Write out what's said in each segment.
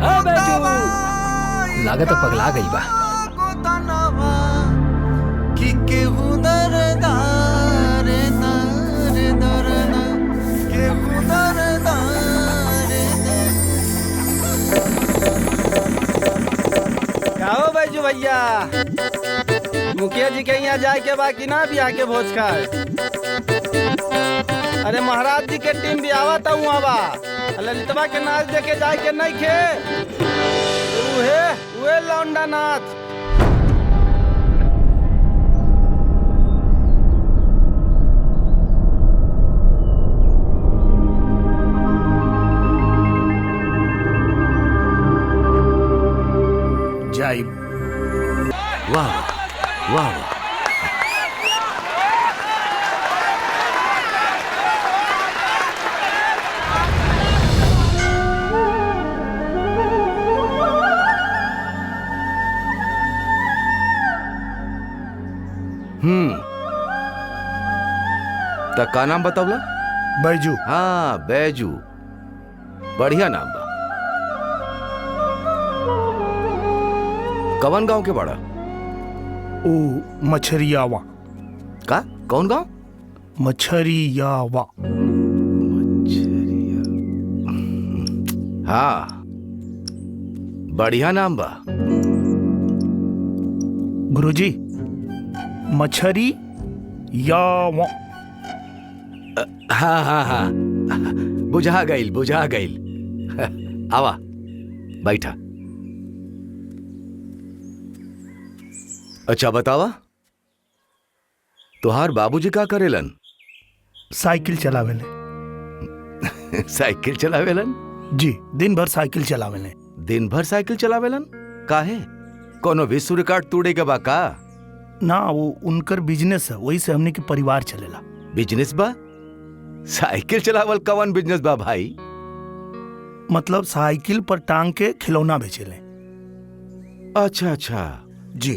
बैजू लागत पगला गई बा। क्या हो बैजू भैया, मुखिया जी के यहाँ जाए के बाकी ना बियाह के भोज का है। अरे महाराज जी के टीम भी आवा था वहाँ बा, ललितवा के नाच देखे जाए के नहीं खे। उहे लौंडा नाच। जाइब। वाह वाह। तो का नाम बतावला? बैजू। हाँ बैजू, बढ़िया नाम बा। कवन गांव के बड़ा? ओ मछरियावा। का कौन गांव? मछरियावा। मछरिया, हाँ बढ़िया नाम बा। गुरुजी मछरी यावा। हाँ हाँ हाँ, बुझा गईल। आवा बैठा। अच्छा बतावा, तुहार बाबूजी का करेलन? साइकिल चलावेले। साइकिल चलावेलन? जी, दिन भर साइकिल चलावेले। दिन भर साइकिल चलावेलन? काहे? कोनो विश्व रिकॉर्ड तोड़े के बा का? ना, वो उनकर बिजनेस है, वही से हमने के परिवार चलेला। बिजनेस बा? साइकिल चलावल कवन बिजनेस बा भाई? मतलब साइकिल पर टांग के खिलौना बेचेले। अच्छा जी।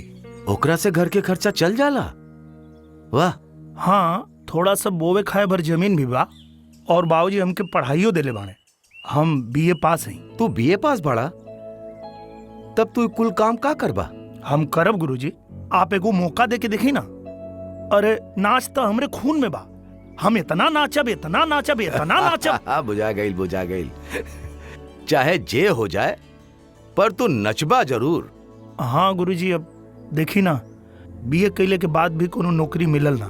ओकरा से घर के खर्चा चल जाला? वाह। हाँ, थोड़ा सा बोवे खाए भर जमीन भी बा, और बाबूजी हमके पढ़ाइयो देले बाने। हम बीए पास हैं। तू बीए पास बड़ा? तब तू कुल काम का करबा? हम करब गुरुजी, आप एगो मौका दे के देखी ना। अरे नाच तो हमरे खून में बा, हम इतना नाचब। बुझा गईल। चाहे जे हो जाए, पर तू नचबा जरूर। हाँ गुरुजी, अब देखी ना, बीए कैले के बाद भी कोनो नौकरी मिलल ना,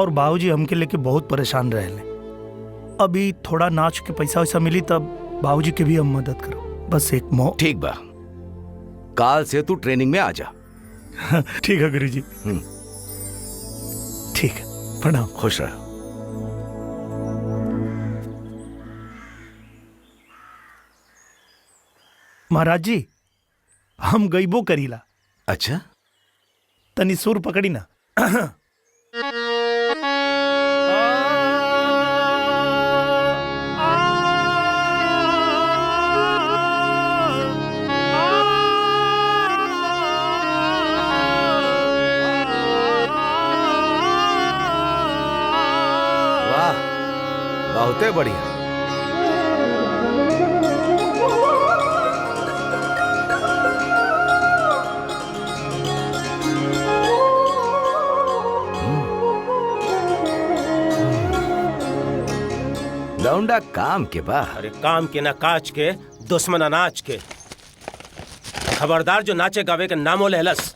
और बाबूजी हमके लेके बहुत परेशान रहले। अभी थोड़ा नाच के पैसा वैसा मिली तब बाबूजी के भी हम मदद करो, बस एक ठीक बा, काल से तू ट्रेनिंग में आ जा। ठीक है गुरुजी। ठीक है, प्रणाम। खुश रह। महाराज जी, हम गईबो करीला। अच्छा, तनी सुर पकड़ी ना। वाह, बहुते बढ़िया। लौंडा काम के बा। अरे काम के ना काज के, दुश्मन अनाज के। खबरदार जो नाचे गावे के नामो लेहलस।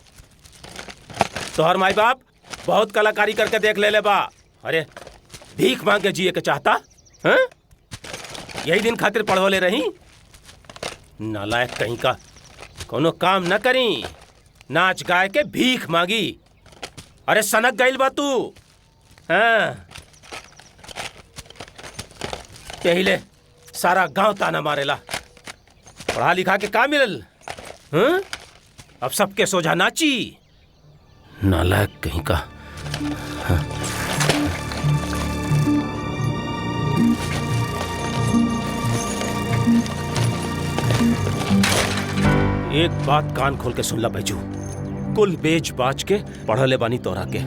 तोहर माई बाप बहुत कलाकारी करके देख ले बा। अरे भीख मांग के जिए के चाहता है? यही दिन खातिर पढ़वले रही। नालायक कहीं का, कोनो काम न करी, नाच गाय के भीख मांगी। अरे सनक गईल बा तू। हाँ, यही ले सारा गांव ताना मारेला। पढ़ा लिखा के का मिलल? हाँ? अब सबके सोझा नाची। नालायक कहीं का। हाँ। एक बात कान खोल के सुन ला बैजू, कुल बेच बाच के पढ़ले बानी तोरा के।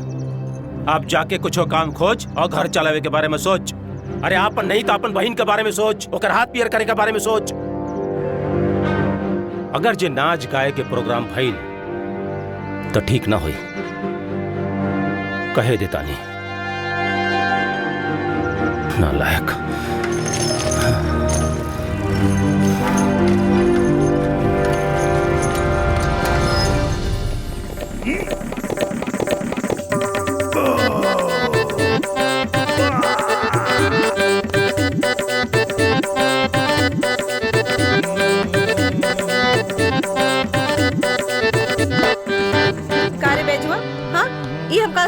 आप जाके कुछो काम खोज और घर चलावे के बारे में सोच। अरे आपन नहीं तो अपन बहन के बारे में सोच, ओकर हाथ पियर करे के बारे में सोच। अगर जे नाच गाए के प्रोग्राम भइल तो ठीक ना होई, कहे देता नहीं। नालायक।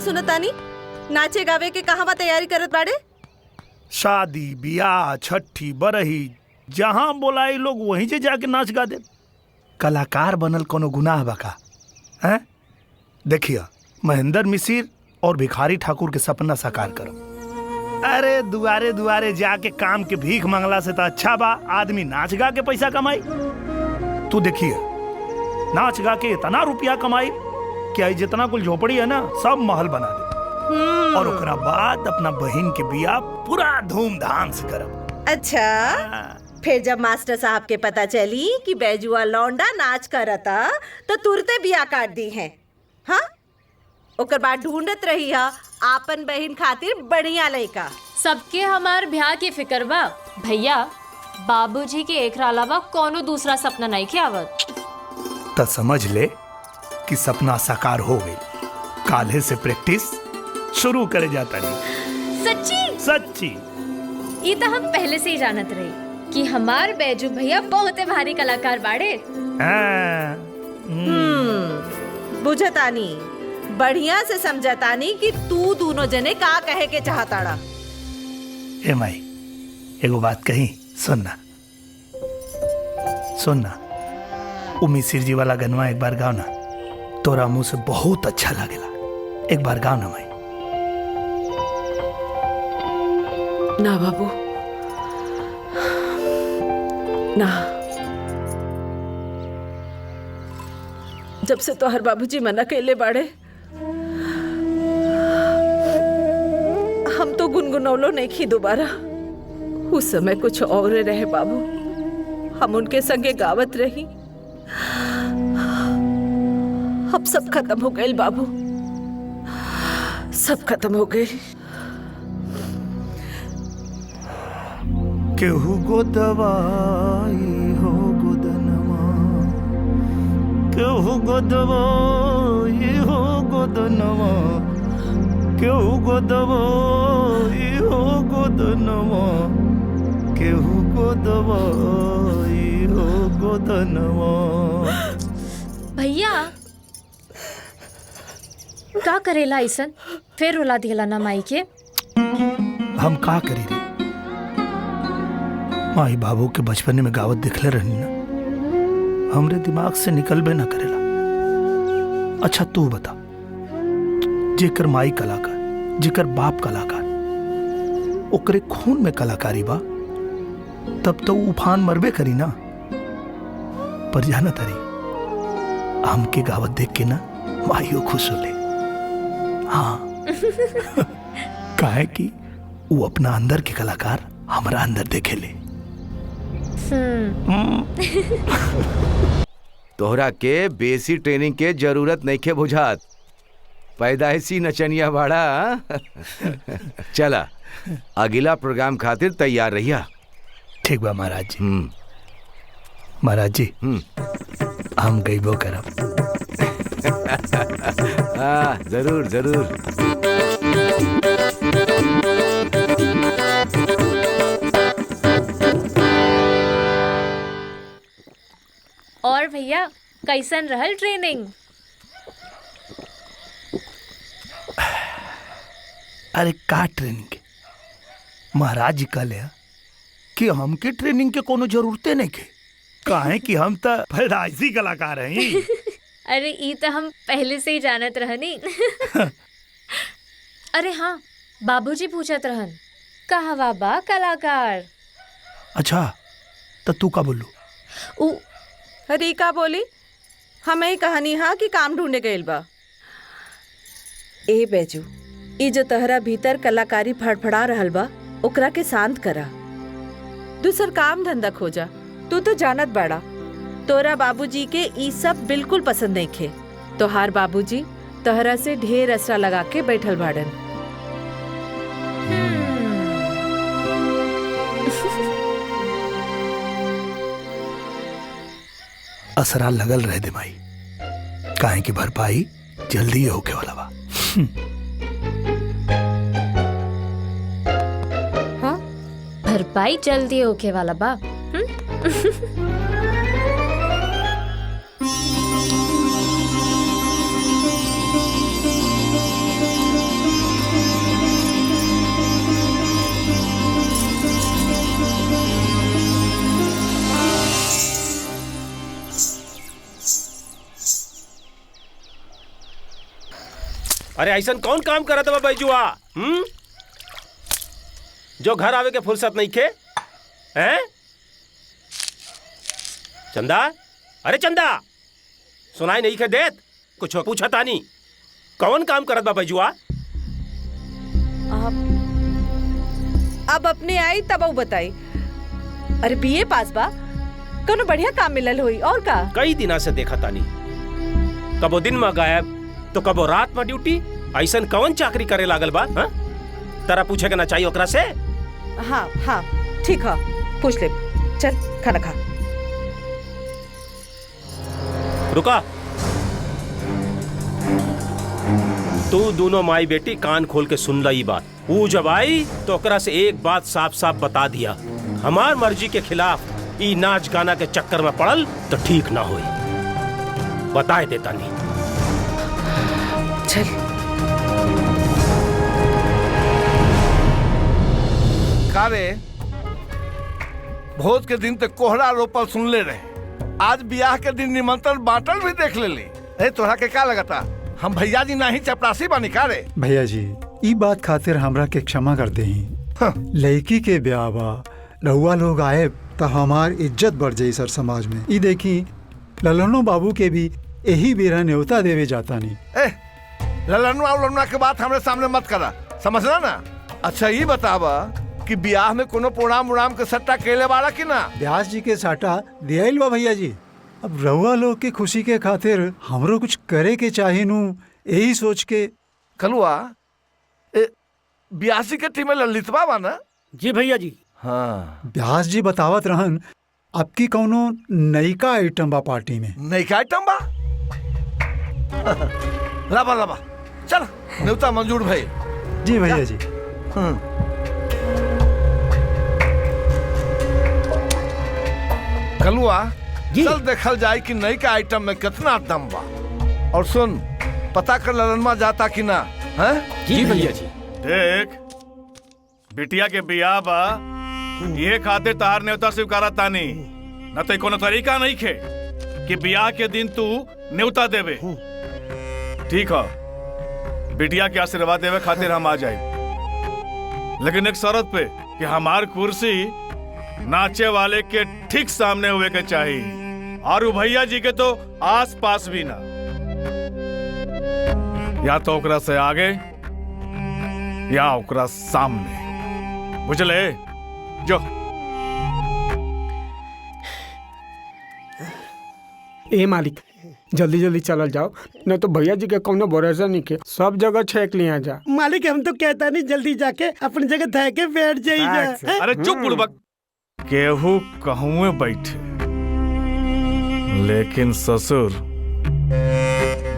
सुनतानी नाचे गावे के कहां तैयारी करत बाड़े? शादी बियाह छठी बरही जहाँ बोलाई लोग वहीं से जाके नाच गा दे। कलाकार बनल कोनो गुनाह बका हैं? देखिए महेंद्र मिसिर और भिखारी ठाकुर के सपना साकार करो। अरे दुआरे दुआरे जाके काम के भीख मांगला से तो अच्छा बा आदमी नाच गा के पैसा कमाई। तू देखिए नाच गा के इतना रुपया कमाई क्या जितना कुल झोपड़ी है ना सब महल बना दे और ओकरा बाद अपना बहन के बियाह पूरा धूमधाम से करब। अच्छा फिर जब मास्टर साहब के पता चली कि बैजुआ लौंडा नाच करता तो तुरते बियाह काट दी है। हाँ ओकर बाद ढूंढत रही है आपन बहन खातिर बढ़िया लड़का। सबके हमार ब्याह की फिक्र बा भैया, बाबूजी के एक अलावा कोनो दूसरा सपना नहीं के आवत। तो समझ ले कि सपना साकार हो गई। काल्हे से प्रैक्टिस शुरू करे जाता नहीं। सच्ची सच्ची ये तो हम पहले से ही जानत रहे कि हमार बैजू भैया बहुत भारी कलाकार बाड़े। बुझतानी बढ़िया से समझतानी कि तू दोनों जने का कहे के चाहताड़ा। ए माई एगो बात कही सुनना सुनना। वो मिसिर जी वाला गनवा एक बार गाओ ना, तोरा मुंह से बहुत अच्छा लगेला। एक बार गाओ ना माई। ना बाबू ना, जब से तोहर बाबूजी मना कैले बाड़े हम तो गुनगुनौलो नहीं खी दोबारा। उस समय कुछ और रहे बाबू, हम उनके संगे गावत रही। अब सब खत्म हो गए बाबू, सब खत्म हो गए। केहू गो दवाई हो गोदनमा, केहू गो दवाई हो गोदनमा, केहू गो दवाई हो गोदनमा, केहू गो दवाई हो गोदनमा। भैया का करेला ऐसन? फिर रुला दिला ना माई के। हम का करी रे? माई बाबू के बचपन में गावत दिखले रहनी ना, हमरे दिमाग से निकलबे ना करेला। अच्छा तू बता, जेकर माई कलाकार जेकर बाप कलाकार ओकरे खून में कलाकारी बा तब तो उफान मरबे करी ना। पर जाना तारी हमके गावत देख के ना माइयो खुश होले। हाँ काहे कि वो अपना अंदर के कलाकार हमारा अंदर देखे ले। तोहरा के बेसी ट्रेनिंग के जरूरत नहीं के बुझात, पैदाइशी नचनिया बाड़ा। चला अगला प्रोग्राम खातिर तैयार रहिया। ठीक बा महाराज जी। महाराज जी हम गईबो करब। हाँ जरूर जरूर। और भैया कैसन रहल ट्रेनिंग? अरे का ट्रेनिंग? महाराज जी कहले कि हमके ट्रेनिंग के कोनो जरूरते नहीं के, काहे कि हम तो पैदाइशी कलाकार हैं। अरे ई तो हम पहले से ही जानत रहनी। अरे हाँ बाबूजी पूछत रहन कहवा बा कलाकार। अच्छा तो तू का बोलू? अरे का बोली? हमें ही कहानी हाँ कि काम ढूंढे गए बा। ए बैजू ई जो तहरा भीतर कलाकारी फड़फड़ा रहल बा ओकरा के शांत करा, दूसर काम धंधा खोजा। तू तो जानत बाड़ा तोरा बाबूजी के ई सब बिल्कुल पसंद नहीं खे। तोहार बाबूजी तोहरा से ढेर असरा लगा के बैठल बाड़न। असरा लगल रहे दे माई, काहे की भरपाई जल्दी ही होके वाला बा। हाँ, भरपाई जल्दी होके वाला बा। अरे ऐसा कौन काम करत बा बैजुआ? जो घर आवे के फुर्सत नहीं खे हैं? चंदा, अरे चंदा, सुनाई नहीं खे देत? कुछ पूछा तानी, कौन काम करत बा बैजुआ? अब अपने आई तब वो बताई। अरे बीए पास बा, कोनो बढ़िया काम मिलल हुई और का? कई दिना से देखा तानी, कबो दिन में गायब तो कबो रात में ड्यूटी। ऐसन कौन चाकरी करे लागल बा? हाँ? तरा पूछे के ना चाहिए ओकरा से? हाँ हाँ ठीक है, पूछ ले। चल खाना खा। रुका, तू दोनों माई बेटी कान खोल के सुन ली बात। वो जब आई तो ओकरा से एक बात साफ साफ बता दिया, हमार मर्जी के खिलाफ ई नाच गाना के चक्कर में पड़ल तो ठीक ना होई। बताए देता नहीं। चल। कारे भोज के दिन तक कोहरा रोपल सुन ले रहे, आज ब्याह के दिन निमंत्रण बांटल भी देख ले ली। ए तोहरा के का लगता हम भैया जी नहीं चपरासी बानी का रे? भैया जी ई बात खातिर हमरा के क्षमा कर दे। लड़की के ब्याह बा, रहुआ लोग आए तो हमार इज्जत बढ़ जाई सर समाज में। ई देखी ललनो बाबू के भी यही बेरा न्योता देवे जाता नहीं। ए ललनुआ उलनुआ के बात हमरे सामने मत करा, समझना ना? अच्छा ये बतावा कि ब्याह में कोनो प्रोग्राम उड़ाम के सट्टा केले वाला कि ना? व्यास जी के साटा दियाइल बा भैया जी। अब रहुआ लोग के खुशी के खातिर हमरो कुछ करे के चाहे नू, यही सोच के। कलुआ ब्यासी के टीम में ललितवा बा ना? जी भैया जी। हाँ व्यास जी बतावत रहन आपकी कौनो नयका आइटम बा पार्टी में। नयका आइटम बा? लाबा लाबा चल, न्योता मंजूर भाई। जी भैया जी। कलुआ चल देखल जाए कि नई का आइटम में कितना दम बा। और सुन, पता कर ललनमा जाता कि ना? हैं? जी भैया जी। देख बिटिया के बियाह बा, ये खातिर तार न्योता स्वीकारा तानी, न तो कोनो तरीका नहीं खे कि बियाह के दिन तू न्योता देवे। ठीक है, बिटिया के आशीर्वाद देवे खातिर हम आ जाए, लेकिन एक शर्त पे कि हमार कुर्सी नाचे वाले के ठीक सामने हुए के चाहिए, और भैया जी के तो आस पास भी ना। या तो ओकरा से आगे या ओकरा सामने, बुझले? जो ए मालिक जल्दी जल्दी चल जाओ, नहीं तो भैया जी के कोनो भरोसा नहीं के, सब जगह छेक लिया जा। मालिक हम तो कहता नहीं, जल्दी जाके अपनी जगह धा के बैठ जाइए। अरे चुप बुड़बक, केहू कहूँ बैठे, लेकिन ससुर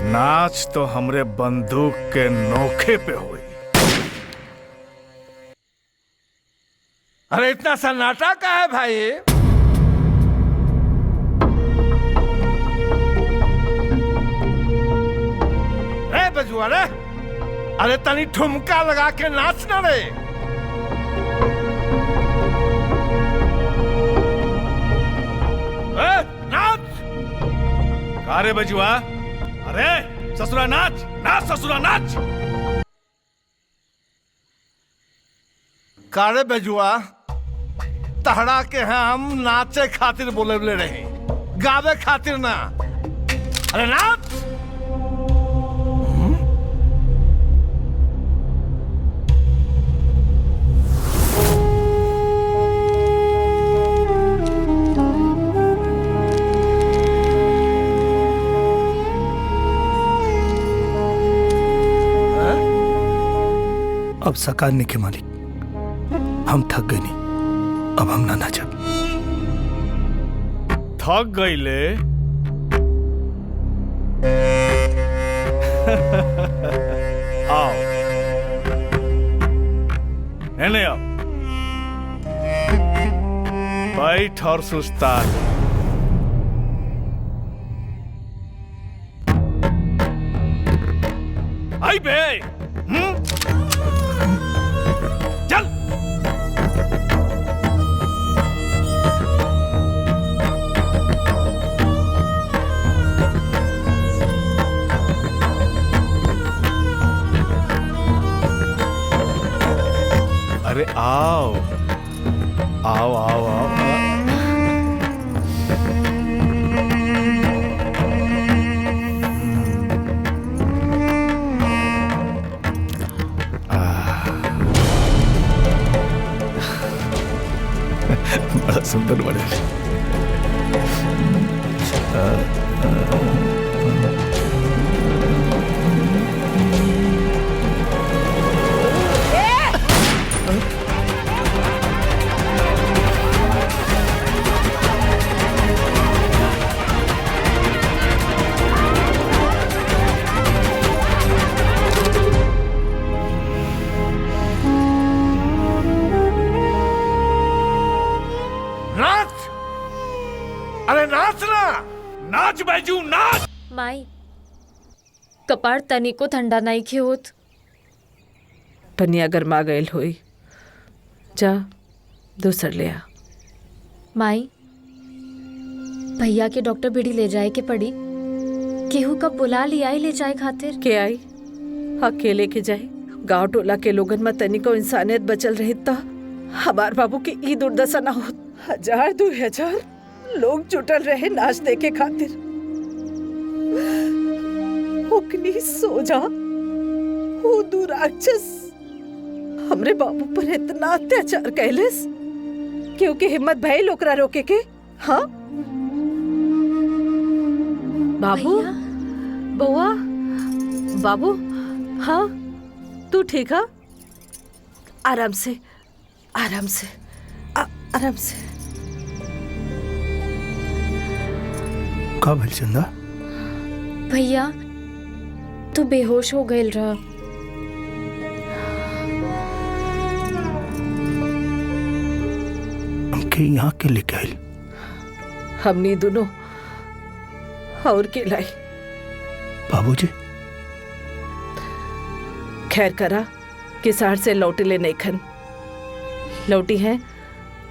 नाच तो हमरे बंदूक के नोखे पे हुई। अरे इतना सन्नाटा का है भाई? ए बजुआ रे, अरे तनी ठुमका लगा के नाच ना रे। नाच! अरे बजुआ, अरे ससुरा नाच, नाच ससुरा नाच। कारे बेजुआ, तहरा के हम नाचे खातिर बोले रहे, गावे खातिर ना। अरे नाच! अब सकार नहीं के मालिक, हम थक गए नहीं, अब हम ना नाचब। थक गईले? आओ एने आओ, बैठ और सुस्ता। आई बे, चल। अरे आओ आओ आओ आओ। बड़ा सुंदर बड़े। नाच बैजू नाच। माई कपार तनी को ठंडा नहीं खे होत। पनिया गरमा गयल होई, जा दूसर ले आ। माई भैया के डॉक्टर भिड़ी ले जाए के पड़ी, केहू कब बुला लिया ले जाए खातिर। के आई अकेले के जाए? गांव टोला के लोगन में तनी को इंसानियत बचल रही तो हमार बाबू की ई दुर्दशा न होत। 1000-2000 लोग जुटल रहे नाच देखे खातिर। ओकनी सोजा वो दुराक्षस हमरे बाबू पर इतना अत्याचार कैलेस, क्योंकि हिम्मत भइल ओकरा रोके के। हाँ बाबू, बउआ, बाबू, हाँ तू ठीक है? आराम से, आराम से, आराम से। का भइल चंदा? भैया तू बेहोश हो गए रहा। हमके यहाँ के लेके आइल? हमनी दोनों और के लाई। बाबूजी खैर करा कि शहर से लौटे ले नहीं खन लौटी हैं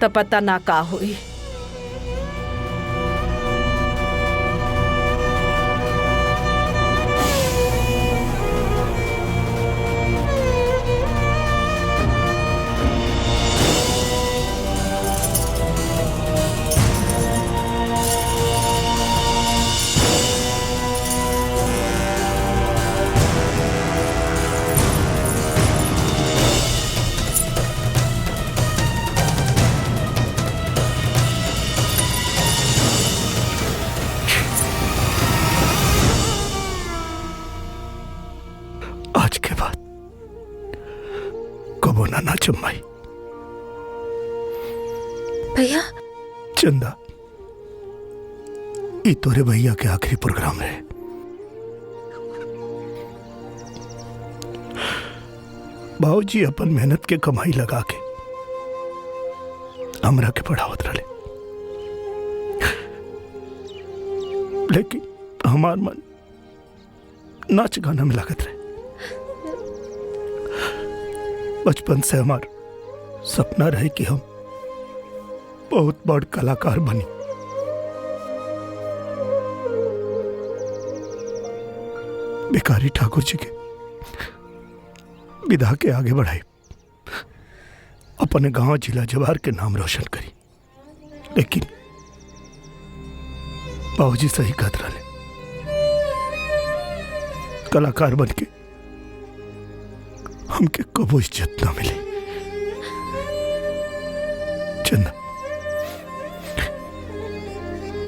तब पता ना का हुई। आज के बाद कबो ना नाचम माई। भैया चंदा ई तोरे भैया के आखिरी प्रोग्राम रहे। बाबूजी अपन मेहनत के कमाई लगा के हमरा के पढ़ावत रहे, लेकिन हमार मन नाच गाना में लागत रहे। बचपन से हमार सपना रहे कि हम बहुत बड़ कलाकार बनी। भिखारी ठाकुर जी के विधा के आगे बढ़ाई, अपने गांव जिला जवार के नाम रोशन करी। लेकिन बाबूजी सही कहत रहे, कलाकार बन के हमके कबो इज्जत ना मिली। चंदा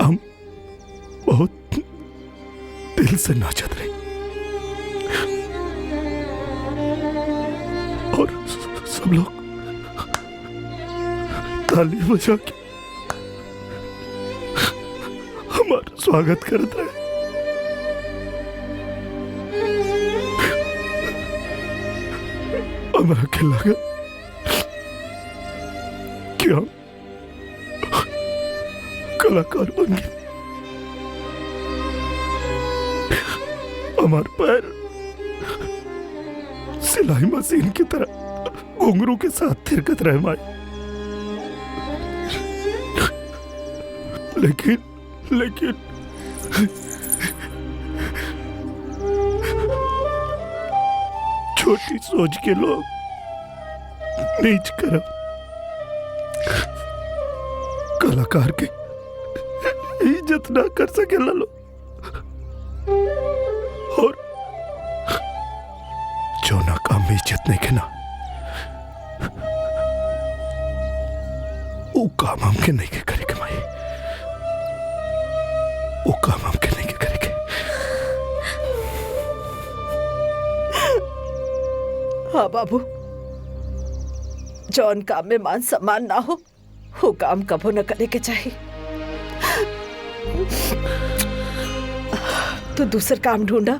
हम बहुत दिल से नाचत रही और सब लोग ताली बजा के हमारा स्वागत करते हैं। हमरा के लगा कि हम कलाकार बन गए। हमारे पैर सिलाई मशीन की तरह घुंघरू के साथ थिरकत रहे माई। लेकिन छोटी सोच के लोग नीच करम कलाकार के इज्जत ना कर सके लो। और जो ना काम में इज्जत नहीं के ना वो काम हमके नहीं के करेगा माई। वो काम हमके नहीं के करेगा। हाँ बाबू, जौन काम में मान सम्मान ना हो वो काम कबो न करे के चाहिए। तो दूसर काम ढूंढा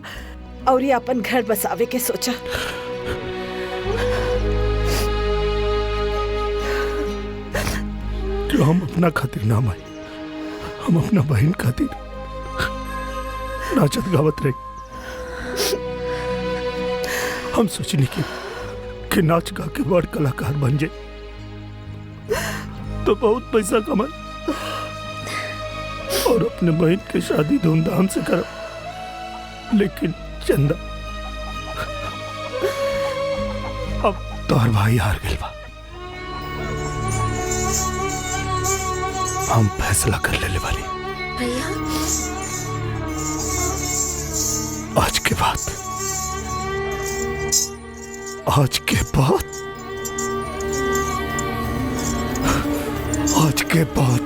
और ये अपन घर बसावे के सोचा। जो हम अपना खातिर ना माई, हम अपना बहन खातिर नाचत गावत रहे। हम सोचने कि नाच गा के बड़ कलाकार बन जाए तो बहुत पैसा कमाए और अपने बहन की शादी धूमधाम से कर। लेकिन चंदा, अब तोहर भाई हार गए बा। हम फैसला कर लेने वाली भैया, आज के बाद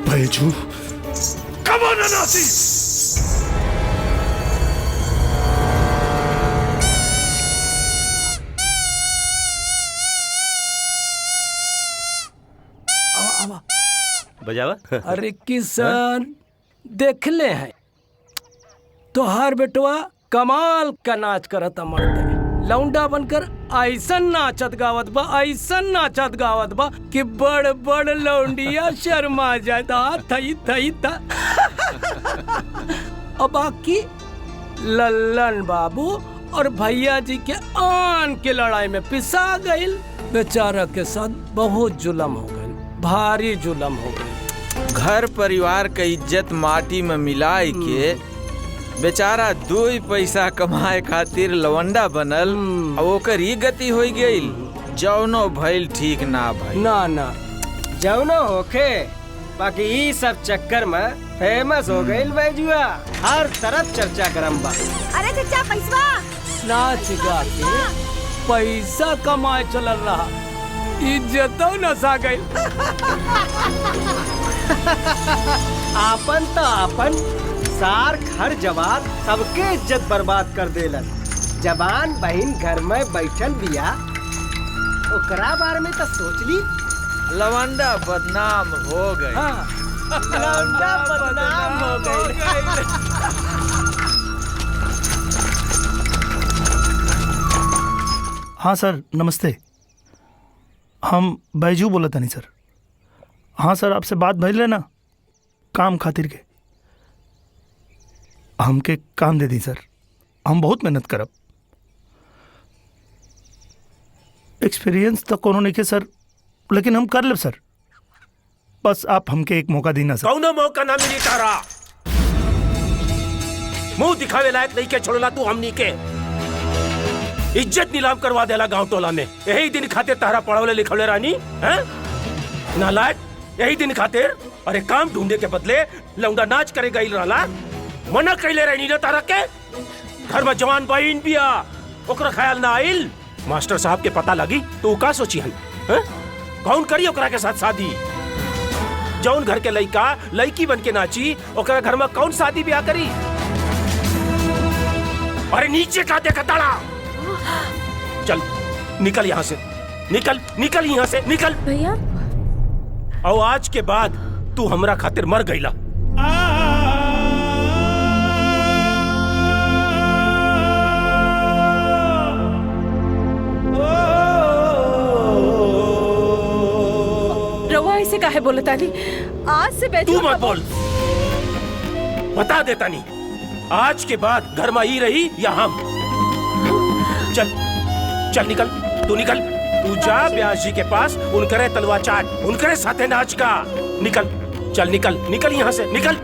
बैजू कबो न नाची। बजावा। अरे किसान देख ले हैं तो हर बेटवा कमाल का नाच करता मर्द लौंडा बनकर ऐसन नाचत गावत बा कि बड़ बड़ लौंडिया शर्मा जाता थई था। और बाकी लल्लन बाबू और भैया जी के आन के लड़ाई में पिसा गईल। बेचारा के साथ बहुत जुल्म हो गई, भारी जुल्म हो गई। घर परिवार का इज्जत माटी में मिलाए के बेचारा दो ही पैसा कमाए खातिर लवंडा बनल और ओकर ही गति हो गई। जौनो भइल ठीक ना भाई। ना जौनो होखे, बाकी ई सब चक्कर में फेमस हो गई बैजुआ। हर तरफ चर्चा करम बा। अरे चचा पैसा नाच गा के पैसा कमाए चलल रहा, इज्जतो नसा गई। आपन तो आपन सार घर जवान सबके इज्जत बर्बाद कर देलन। जवान बहन घर में बैठल बिया, ओकरा बारे में तो सोच ली। लवंडा बदनाम हो गई। हाँ, लवंडा बदनाम हो गई। हाँ सर, नमस्ते। हम बैजू बोला था नहीं सर। हाँ सर, आपसे बात भइल रहे ना काम खातिर के। हमके काम दे दी सर, हम बहुत मेहनत करब। एक्सपीरियंस तो कोनो नहीं के सर, लेकिन हम कर लेब सर। बस आप हमके एक मौका देना सर। कौनो मौका ना मिली तारा। मुंह दिखावे लायक नहीं के छोड़ला तू हमनी के। इज्जत नीलाम करवा देला गांव टोला में। यही दिन खातिर तारा पढ़वले लिखवले रानी हैं? नालायक, यही दिन खातिर। अरे काम ढूंढे के बदले लौंडा नाच करे गई रहला। मना कैले रही ना तारा के। घर में जवान बहन बिया, ओकरा ख्याल ना आइल। मास्टर साहब के पता लगी तो का सोची हन? कौन करी ओकरा के साथ शादी? जौन घर के लड़का लड़की बन के नाची, ओकरा घर में कौन शादी ब्याह करी? अरे नीचे का देखा ताड़ा। चल निकल यहाँ से, निकल निकल यहाँ से निकल भैया। और आज के बाद तू हमरा खातिर मर गईला। रउआ ऐसे काहे बोले तानी? आज से बैजू तू मत बोल, बता देता नहीं। आज के बाद घर में ही रही या हम। चल चल निकल, तू निकल, तू जा ब्यास जी के पास, उनकरे तलवा चाट, उनकरे साथे नाच का। निकल चल निकल निकल यहाँ से निकल।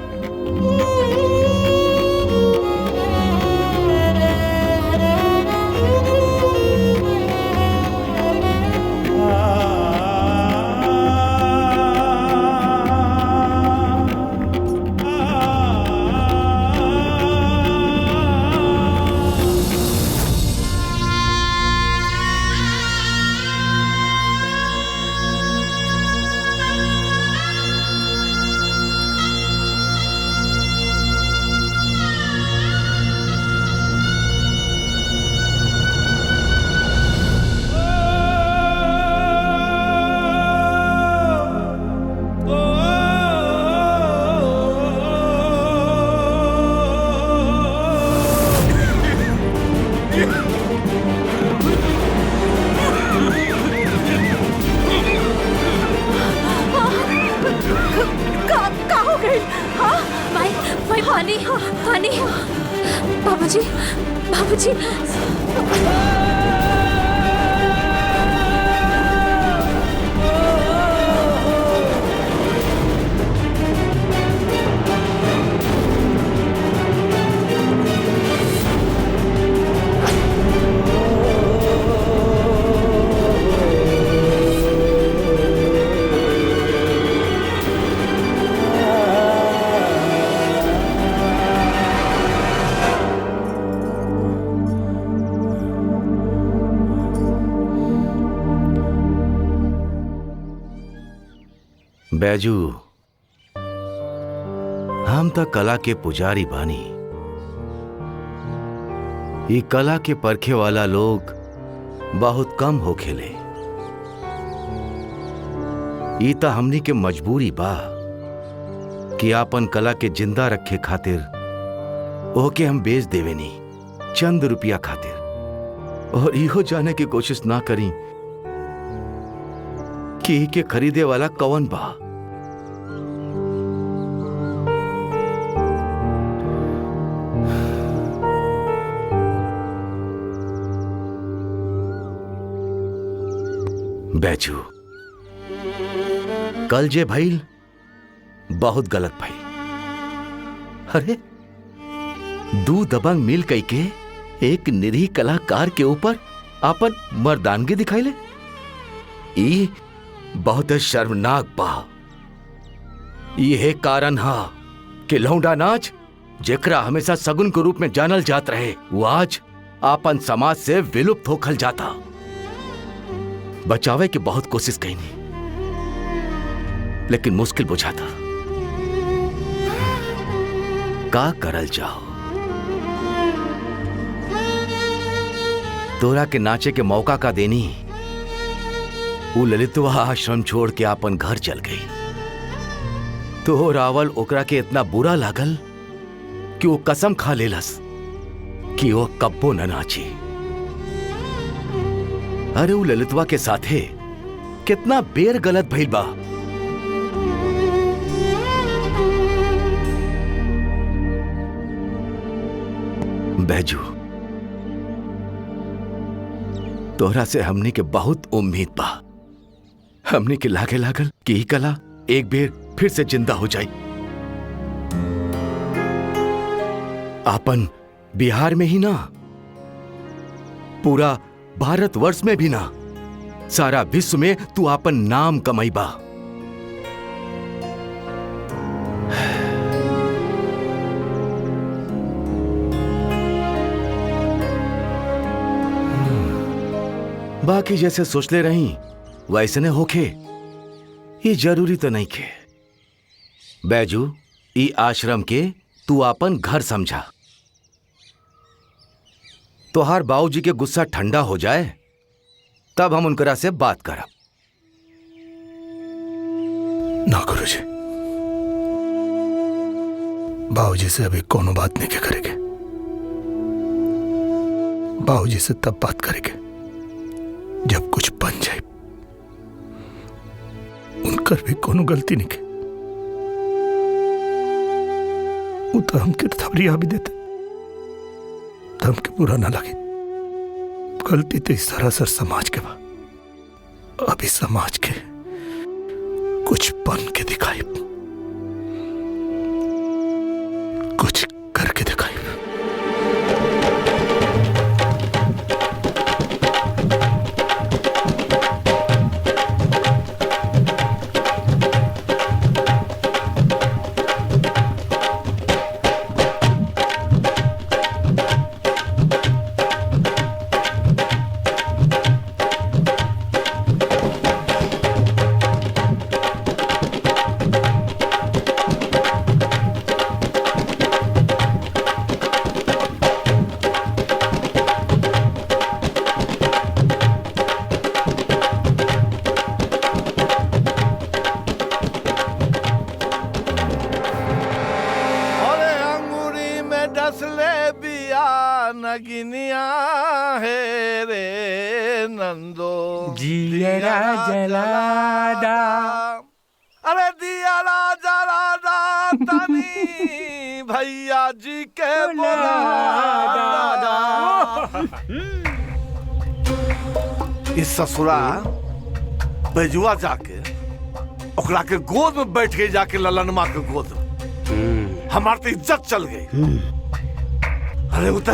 पानी बाबूजी बाबूजी बैजू, हम तो कला के पुजारी बानी। ये कला के परखे वाला लोग बहुत कम हो खेले। ये तो हमनी के मजबूरी बा कि आपन कला के जिंदा रखे खातिर ओके हम बेच देवे नी चंद रुपया खातिर, और इहो जाने की कोशिश ना करी कि के खरीदे वाला कौन बा। बैजू, कल जे भइल बहुत गलत भइल। अरे दू दबंग मिल कई के एक निरीह कलाकार के ऊपर आपन मर्दानगी दिखाइले। ई बहुत शर्मनाक बा। यह कारण हा कि लौंडा नाच जेकरा हमेशा सगुन के रूप में जानल जात रहे, वो आज आपन समाज से विलुप्त होखल जाता। बचावे की बहुत कोशिश कईनी, लेकिन मुश्किल बुझाता। का करल जाओ। तोरा के नाचे के मौका का देनी, वो ललितवा आश्रम छोड़ के आपन घर चल गई। तो रावल ओकरा के इतना बुरा लागल कि वो कसम खा लेलस कि वो कब्बो न नाची। अरे वो ललितवा के साथे कितना बेर गलत भइल बा। बैजू, तोहरा से हमनी के बहुत उम्मीद बा। हमनी के लागे लागल कि ही कला एक बेर फिर से जिंदा हो जाई। आपन बिहार में ही ना, पूरा भारतवर्ष में भी ना, सारा विश्व में तू आपन नाम कमाईबा। बाकी जैसे सोच ले रही वैसे ने होखे, ये जरूरी तो नहीं खे। बैजू, ई आश्रम के तू आपन घर समझा। तोहार बाबूजी के गुस्सा ठंडा हो जाए तब हम उनकरा से बात करब। ना गुरुजी, बाबूजी से अभी कोनो बात नहीं के करेंगे। बाबूजी से तब बात करेंगे जब कुछ बन जाए। उनकर भी कोनो गलती नहीं के, वो तो हमके थबरिया भी देते, तो हमके बुरा ना लगे। गलती तो इस सरासर समाज के बा। अभी समाज के कुछ बन के दिखाई, कुछ करके दिखाई। नगिनिया है रे नंदो जियरा जलादा। अरे दियाला जलादा तनी भैया जी के बोला। इस ससुरा बेजुआ जाके ओकरा के गोद में बैठ गई, जाके ललनमा के गोद में। हमार तो इज्जत चल गई। अरे वो तो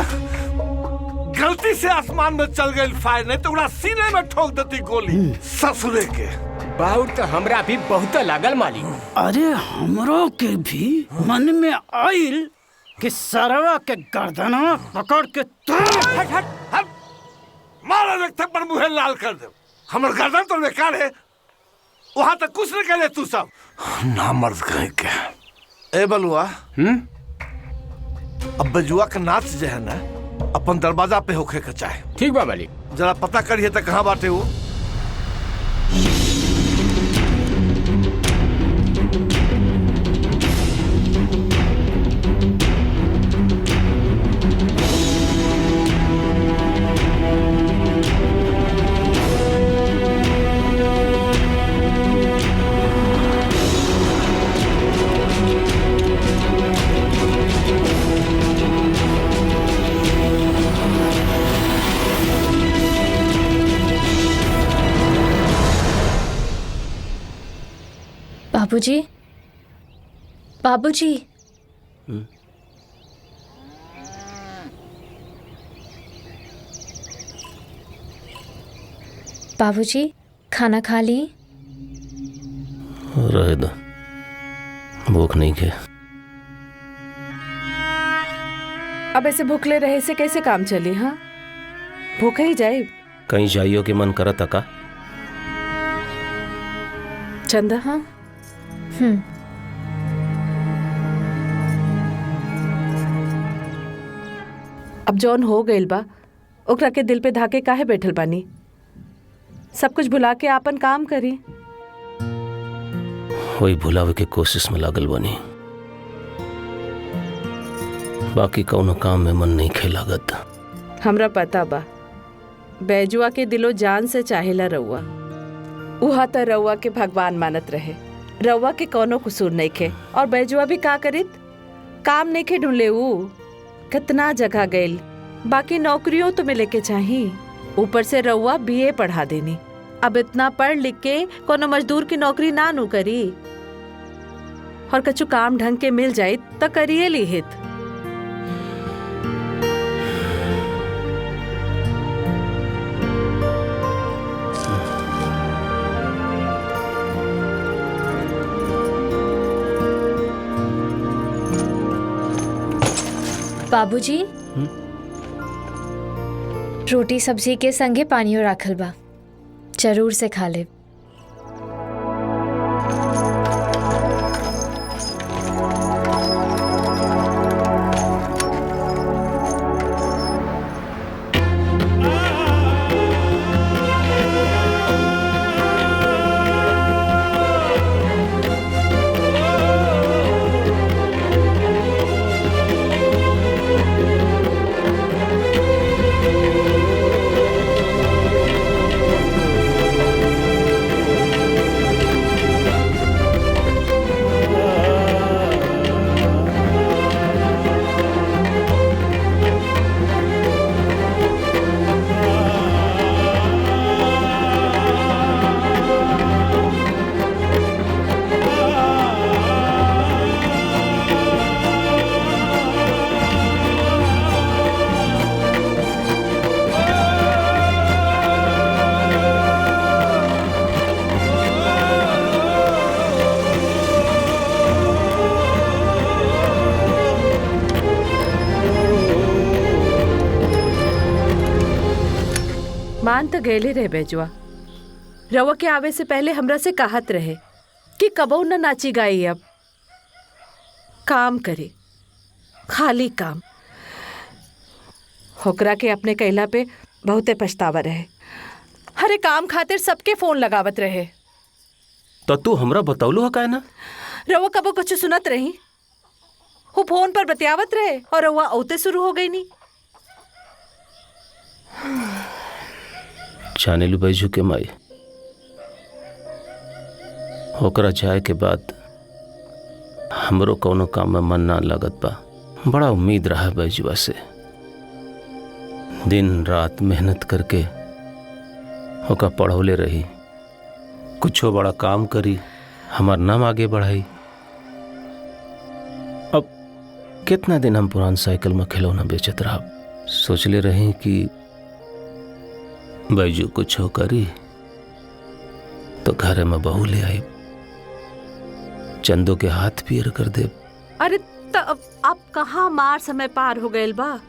गलती से आसमान में चल गई फायर, नहीं तो उड़ा सीने में ठोक देती गोली ससुरे के। बाउर तो हमरा भी बहुत लागल मालिक। अरे हमरो के भी मन में आइल कि सरवा के गर्दना पकड़ के हट हट हट मारा रखते पर मुँह लाल कर दे। हमर गर्दन तो बेकार है, वहां तक कुछ नहीं करे तू सब ना मर्द कहीं के। ए बलुआ, अब बजुआ का नाच जो है ना अपन दरवाजा पे होखे के चाहे। ठीक बा मालिक। जरा पता करिए तो कहाँ बाटे वो। बाबूजी, बाबूजी। बाबूजी, खाना खा ली? रहे दो, भूख नहीं के। अब ऐसे भूखले रहे से कैसे काम चली? हाँ, भूख ही जाए। कहीं जाइयो के मन करत का? चंदा, हाँ। अब जौन हो गइल बा ओकरा के दिल पे धाके काहे बैठल बानी? सब कुछ भुला के आपन काम करी। वही भुलावे के कोशिश में लागल बनी, बाकी कौनो काम में मन नहीं खेलागत। हमरा पता बा, बैजुआ के दिलो जान से चाहेला रउआ। उहा त रउआ के भगवान मानत रहे, रउआ के कोनो कसूर नहीं खे। और बैजुआ भी का करित? काम नहीं खे ढूंढले। ऊ कितना जगह गइल, बाकी नौकरियों तो मिले के चाहिए। ऊपर से रउआ बीए पढ़ा देनी। अब इतना पढ़ लिख के कोनो मजदूर की नौकरी ना नू करी, और कछु काम ढंग के मिल जाये तो करिए ली हित। बाबूजी, रोटी सब्जी के संगे पानियो राखल बा, जरूर से खा ले। मान तो गैले रहे बेजुआ। रवा के आवे से पहले हमरा से कहत रहे कि कबो न नाची गाई। अब काम करे, खाली काम। होकरा के अपने कहला पे बहुते पछतावा रहे। हरे काम खातिर सबके फोन लगावत रहे। तो तू हमरा बतौलू है का ना? रवा कबो कुछ सुनत रही? वो फोन पर बतियावत रहे और रवा औते शुरू हो गई नी। जाने लू बैजू के माई, होकरा जाए के बाद हमरो कोनो काम में मन ना लगत बा। बड़ा उम्मीद रहा बैजुआ से, दिन रात मेहनत करके होका पढ़ौले रही, कुछो बड़ा काम करी, हमार नाम आगे बढ़ाई। अब कितना दिन हम पुरान साइकिल में खिलौना बेचत रहा। सोचले रही कि बैजू कुछ हो करी तो घरे में बहू ले आई, चंदो के हाथ पीर कर दे। अरे तब अब कहाँ मार समय पार हो गए बा।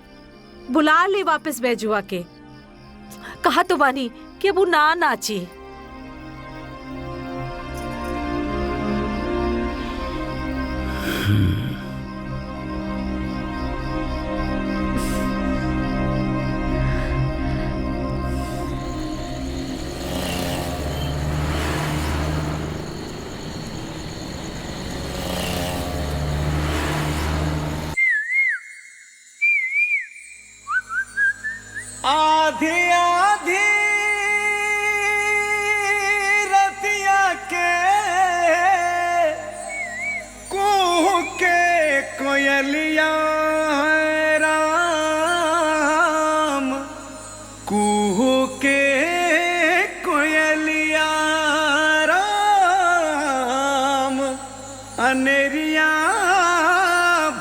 बुला ले वापस बैजुआ के। कहा तो बानी कि अब वो ना नाची। आधी आधी रतिया के कुहू के कोयलिया है राम, कुहू के कोयलिया राम, अनेरिया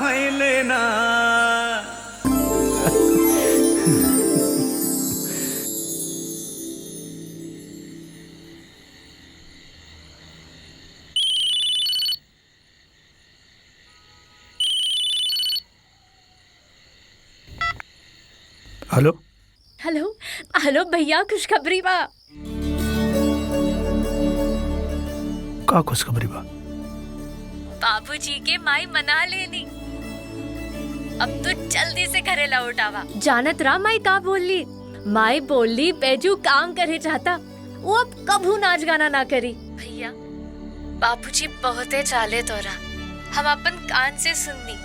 भैले ना। हेलो हेलो हेलो भैया, खुशखबरी बा। का खुशखबरी बा? बाबूजी के माई मना लेनी। अब तो जल्दी से घरे लौट आवा। जानत रहा माई का बोली? माई बोली बैजू काम करे चाहता, वो अब कभू नाच गाना ना करी। भैया बाबूजी बहुते चाले तोरा, हम अपन कान से सुननी।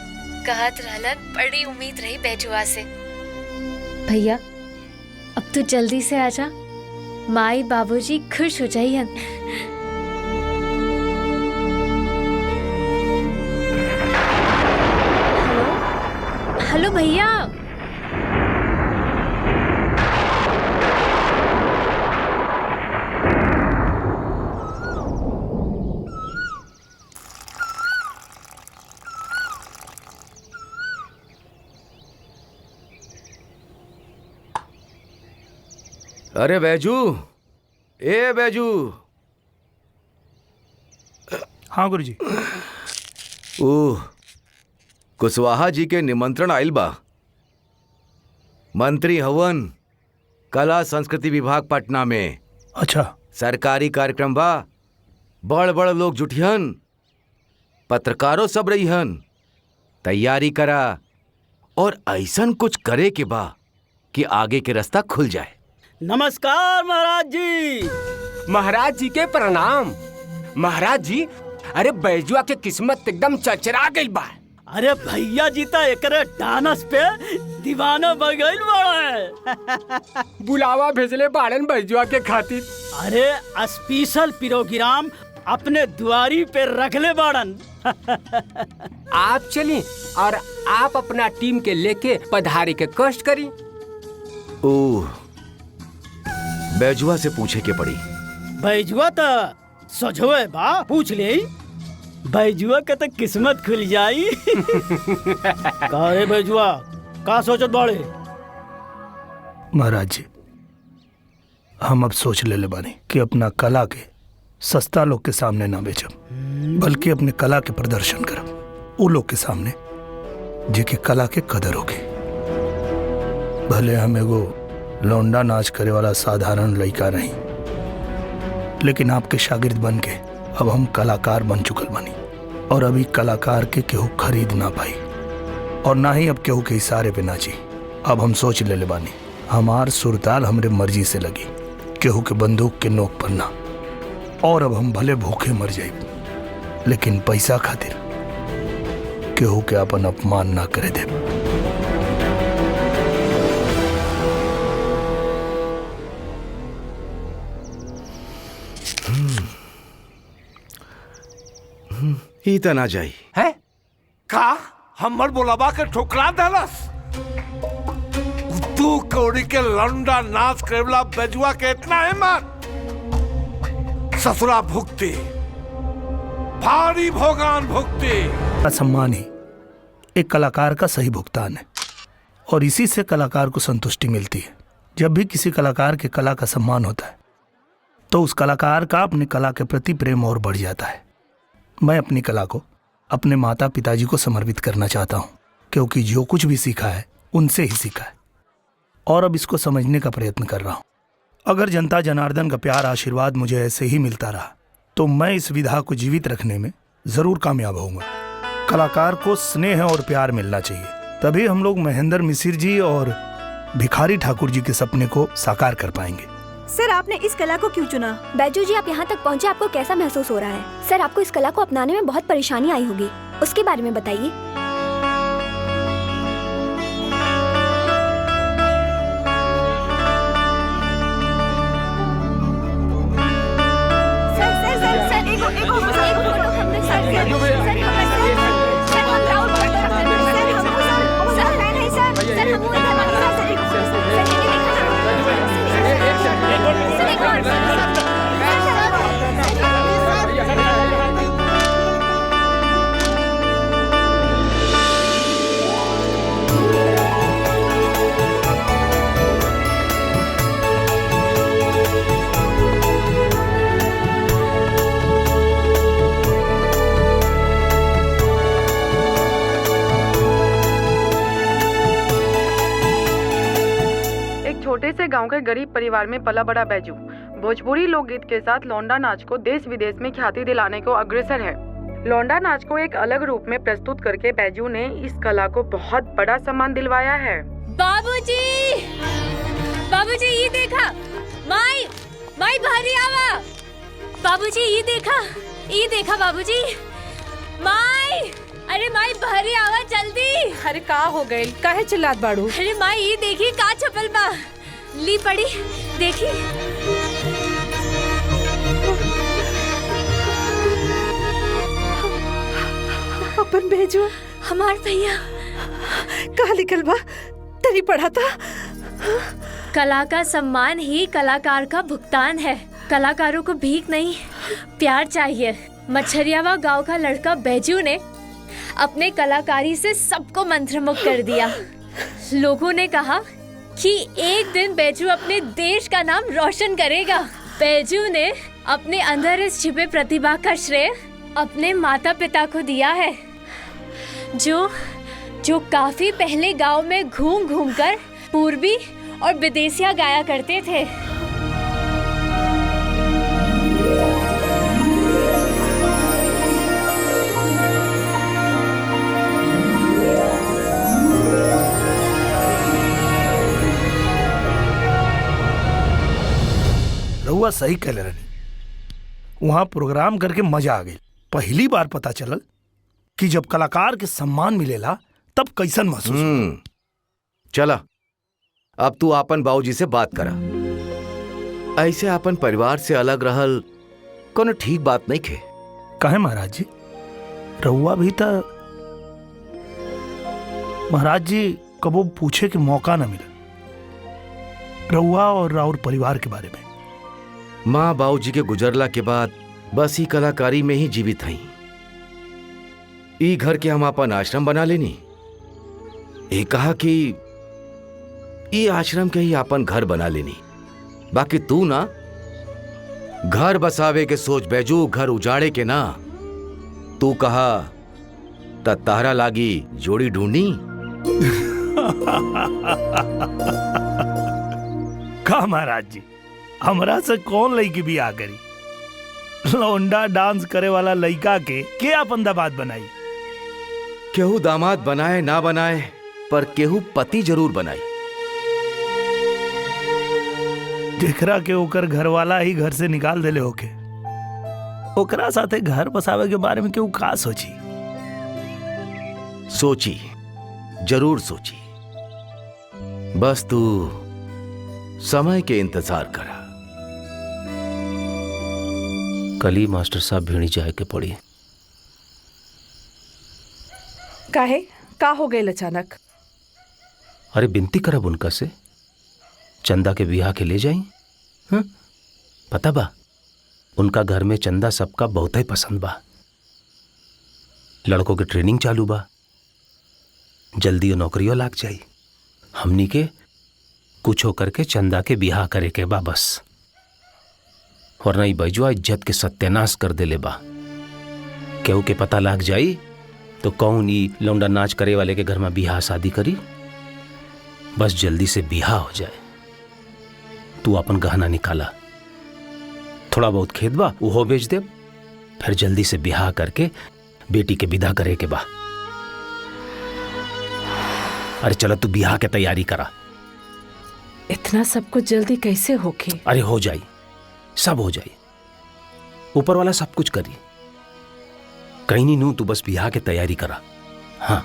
कहत रहलन बड़ी उम्मीद रही बैजुआ से। भैया अब तू जल्दी से आजा, माई बाबूजी खुश हो जाइए। हेलो भैया। अरे बैजू, ए बैजू। हाँ गुरुजी। ओह, कुशवाहा जी के निमंत्रण आइल बा। मंत्री हवन, कला संस्कृति विभाग पटना में। अच्छा। सरकारी कार्यक्रम बा, बड़ बड़ लोग जुटिहन, पत्रकारों सब रहीहन। तैयारी करा और ऐसन कुछ करे के बा कि आगे के रास्ता खुल जाए। नमस्कार महाराज जी। महाराज जी के प्रणाम। महाराज जी, अरे बैजुआ के किस्मत एकदम चरचरा गई बा। अरे भैया जी तो एकरे डांस पे दीवाना बन गइल बड़ा। बुलावा भेजले बाड़न बैजुआ के खातिर। अरे स्पेशल प्रोग्राम अपने दुआरी पे रखले बाड़न। आप चली और आप अपना टीम के लेके पधारी के कष्ट करी। ओह, बैजुआ से पूछे के पड़ी। बैजुआ तो सजोए बा, पूछ ले। बैजुआ का तो किस्मत खुल जाई। का रे बैजुआ, का सोचत बाड़े? महाराज जी, हम अब सोच ले बानी कि अपना कला के सस्ता लोग के सामने ना बेचब, बल्कि अपने कला के प्रदर्शन करब वो लोग के सामने जेके कला के कदर होगी। भले हम एगो लौंडा नाच करे वाला साधारण लड़का नहीं, लेकिन आपके शागिर्द बन के अब हम कलाकार बन चुकल बनी। और अभी कलाकार के केहू खरीद ना पाई और ना ही अब केहू के इशारे पे नाची। अब हम सोच ले बानी, हमार सुरताल हमरे मर्जी से लगी, केहू के बंदूक के नोक पर ना। और अब हम भले भूखे मर जाए, लेकिन पैसा खातिर केहू के अपन अपमान ना करे दे। ही त ना जाई है का हमर बोलाबा के ठुकरा देलस। तू कौड़ी के लौंडा नाच करेला बेजुआ के इतना हिम्मत। ससुरा भुगती, भारी भोगान भुगती। सम्मान ही एक कलाकार का सही भुगतान है और इसी से कलाकार को संतुष्टि मिलती है। जब भी किसी कलाकार के कला का सम्मान होता है तो उस कलाकार का अपनी कला के प्रति प्रेम और बढ़ जाता है। मैं अपनी कला को अपने माता पिताजी को समर्पित करना चाहता हूँ, क्योंकि जो कुछ भी सीखा है उनसे ही सीखा है और अब इसको समझने का प्रयत्न कर रहा हूँ। अगर जनता जनार्दन का प्यार आशीर्वाद मुझे ऐसे ही मिलता रहा तो मैं इस विधा को जीवित रखने में जरूर कामयाब होऊंगा। कलाकार को स्नेह और प्यार मिलना चाहिए, तभी हम लोग महेंद्र मिसिर जी और भिखारी ठाकुर जी के सपने को साकार कर पाएंगे। सर, आपने इस कला को क्यों चुना? बैजू जी, आप यहाँ तक पहुँचे, आपको कैसा महसूस हो रहा है? सर, आपको इस कला को अपनाने में बहुत परेशानी आई होगी, उसके बारे में बताइए। छोटे से गांव के गरीब परिवार में पला बड़ा बैजू भोजपुरी लोकगीत के साथ लौंडा नाच को देश विदेश में ख्याति दिलाने को अग्रसर है। लौंडा नाच को एक अलग रूप में प्रस्तुत करके बैजू ने इस कला को बहुत बड़ा सम्मान दिलवाया है। बाबूजी, बाबूजी ये देखा, माई माई भारी आवा। बाबूजी ये देखा बाबूजी, माई, अरे माई भारी आवा जल्दी। अरे का हो गए, काहे चिल्लात बाड़ू? अरे माई ये देखी का छपल बा, ली पड़ी देखी। अपन भेजो, हमार भैया कहा लिखल बा, तरी पढ़ा था। कला का सम्मान ही कलाकार का भुगतान है। कलाकारों को भीख नहीं, प्यार चाहिए। मच्छरियावा गांव का लड़का बैजू ने अपने कलाकारी से सबको मंत्रमुग्ध कर दिया। लोगों ने कहा कि एक दिन बैजू अपने देश का नाम रोशन करेगा। बैजू ने अपने अंदर इस छिपे प्रतिभा का श्रेय अपने माता पिता को दिया है, जो काफी पहले गांव में घूम घूम कर पूर्वी और विदेशिया गाया करते थे। रहुआ सही कह ले रही, वहां प्रोग्राम करके मजा आ गई। पहली बार पता चलल कि जब कलाकार के सम्मान मिलेला तब कैसन महसूस। चला, अब तू आपन बाबूजी से बात करा। ऐसे अपन परिवार से अलग रहल कोनो ठीक बात नहीं खे। कहे महाराज जी, रहुआ भी था महाराज जी, कबो पूछे के मौका न मिला रहुआ और राउर परिवार के बारे में। माँ बाबूजी के गुजरला के बाद बस ही कलाकारी में ही जीवित हई। ई घर के हम अपन आश्रम बना लेनी। ये कहा कि ई आश्रम के ही अपन घर बना लेनी। बाकी तू ना घर बसावे के सोच बैजू, घर उजाड़े के ना। तू कहा त तारा लागी जोड़ी ढूंढनी। का महाराज जी, हमरा से कौन लड़की बियाह करी? लौंडा डांस करे वाला लड़का के अपन दामाद बनाई? केहू दामाद बनाए ना बनाए, पर केहू पति जरूर बनाई। जेकरा के ओकर घर वाला ही घर से निकाल देले होके, ओकरा साथे घर बसावे के बारे में केहू का सोची? सोची, जरूर सोची। बस तू समय के इंतजार करा। कल ही मास्टर साहब भिड़ी जाए के पड़ी। काहे का हो गए अचानक? अरे बिनती करब उनका से चंदा के बियाह के ले जाई। पता बा उनका घर में चंदा सबका बहुत ही पसंद बा। लड़कों के ट्रेनिंग चालू बा, जल्दी नौकरियों लाग जाई। हमनी के कुछ होकर के चंदा के बियाह करे के बा बस, वरना ई बैजुआ इज्जत के सत्यानाश कर देले बा। केहू के पता लाग जाई तो कौन ई लौंडा नाच करे वाले के घर में बियाह शादी करी। बस जल्दी से बियाह हो जाए। तू अपन गहना निकाला, थोड़ा बहुत खेत बा वो बेच दे, फिर जल्दी से बियाह करके बेटी के विदा करे के बा। अरे चलो तू बियाह के तैयारी करा। इतना सब कुछ जल्दी कैसे होके? अरे हो जाई, सब हो जाई। ऊपर वाला सब कुछ करी। कहीं नहीं नू, तू बस बियाह के तैयारी करा। हाँ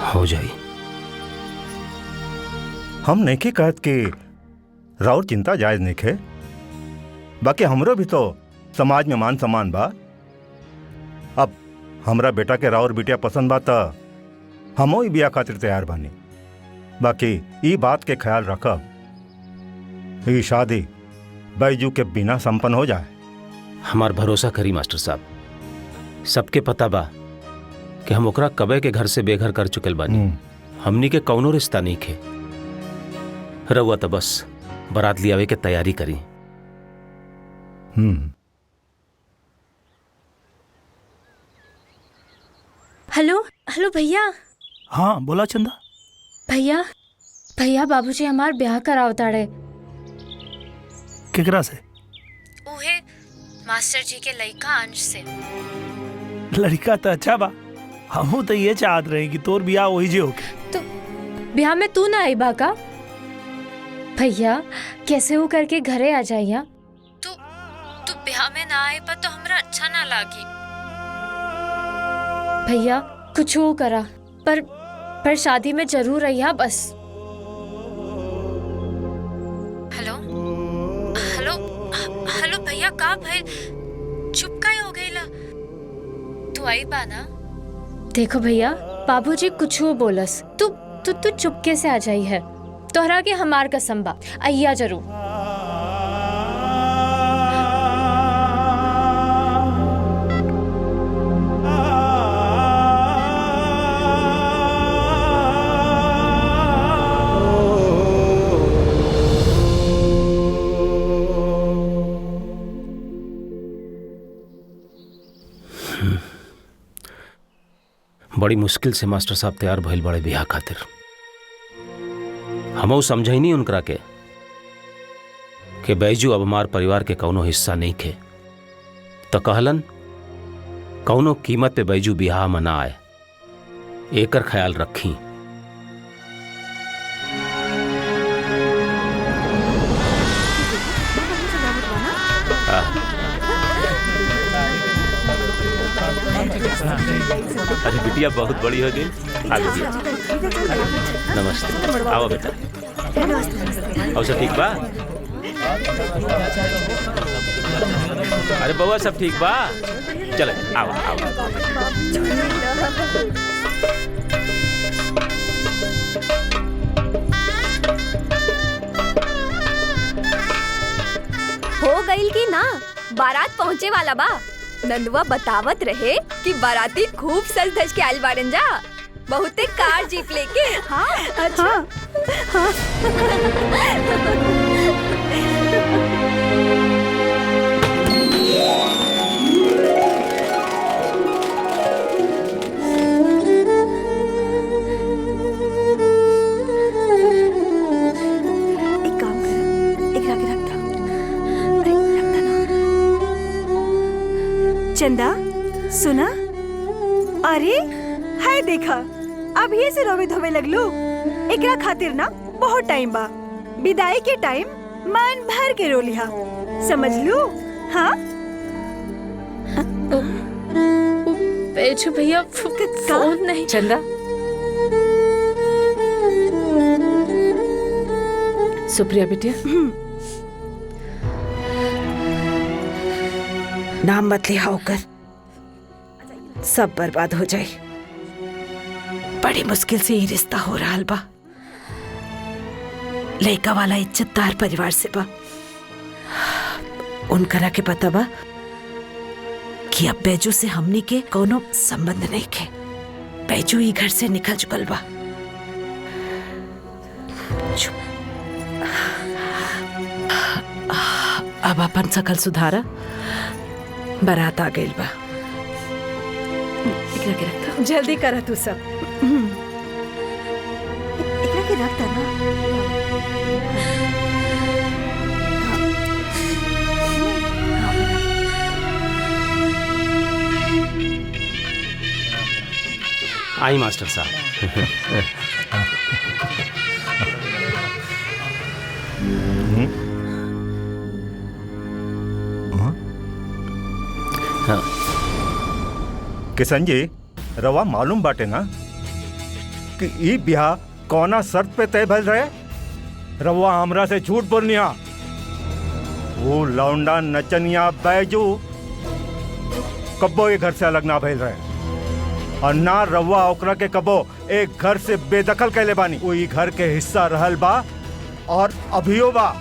हो जाई। हम नहीं कहत कि राउर चिंता जायज नहीं है, बाकी हमरो भी तो समाज में मान सम्मान बा। अब हमरा बेटा के राउर बिटिया पसंद बा त हमो ही बिया खातिर तैयार बानी। बाकी ई बात के ख्याल रखब ई शादी बैजू के बिना संपन्न हो जाए। हमार भरोसा करी मास्टर साहब, सबके पता बा कि हम ओकरा कबे के घर से बेघर कर चुकल बानी। हमनी के कौनो रिश्ता नहीं खे। रहुआ तो बस बारात लियावे के तैयारी करी। हेलो हेलो भैया। हाँ बोला चंदा। भैया भैया बाबूजी हमार ब्याह करावताड़े। केकरा से? उहे मास्टर जी के लड़का अंश से। लड़का तो अच्छा बा, हमहू तो ये चाहत रहे कि तोर बियाह वही जे होके। तो ब्याह में तू ना आई बाका? भैया कैसे हो करके घरे आ जाइया। तू ब्याह में ना आए पर तो हमरा अच्छा ना लागी। भैया कुछ हो करा पर शादी में जरूर रहिया बस। हेलो हेलो हेलो भैया का भाई चुप काहे हो गईला? तू आई बा ना? देखो भैया बाबूजी कुछ हो बोलस, तू चुपके से आ जाई है। तोहरा के हमार कसम बा, अय्या जरूर। बड़ी मुश्किल से मास्टर साहब तैयार भइल बड़े बियाह खातिर। हमऊ समझई नहीं उनकरा के कि बैजू अब हमार परिवार के कौनो हिस्सा नहीं खे। तो कहलन कौनो कीमत पे बैजू बियाह में ना आए, एकर ख्याल रखी। अरे बिटिया बहुत बड़ी हो गई। आ गई। नमस्ते, आओ बेटा। और सब ठीक बा? अरे बउआ सब ठीक बा? चलो आओ आओ। हो गईल की ना, बारात पहुँचे वाला बा। नंदुआ बतावत रहे कि बाराती खूब सज धज के आइल बारन जा, बहुते कार जीप लेके। हाँ अच्छा हाँ। चंदा सुना, अरे हाय देखा, अब ये से रोवे धोवे लगलो। एकरा खातिर ना बहुत टाइम बा, विदाई के टाइम मन भर के रो लिहा, समझ लो। हाँ बेचू भैया फोन नहीं। चंदा सुप्रिया बिटिया, नाम मत लिया होकर, सब बर्बाद हो जाए। बड़ी मुश्किल से ये रिश्ता हो रहा बा, लड़का वाला इज्जतदार परिवार से बा। उनकरा के पता बा कि अब बैजू से हमनी के कोनो संबंध नहीं के। बैजू ही घर से निकल चुकल बा। अब अपन सकल सुधारा, बारात आ गई बा। एकरा के रखता, जल्दी करा तू सब। एकरा के रखता ना। आई मास्टर साहब। किशन जी, रवा मालूम बाटे ना कि ई ब्याह कौना शर्त पे तय भइल रहे? रवा हमरा से झूठ बोलनिया। वो लौंडा नचनिया बैजू कब्बो ये घर से अलग ना भइल रहे, और ना रवा ओकरा के कबो एक घर से बेदखल कैले बानी। वो ई घर के हिस्सा रहल बा और अभियो बा।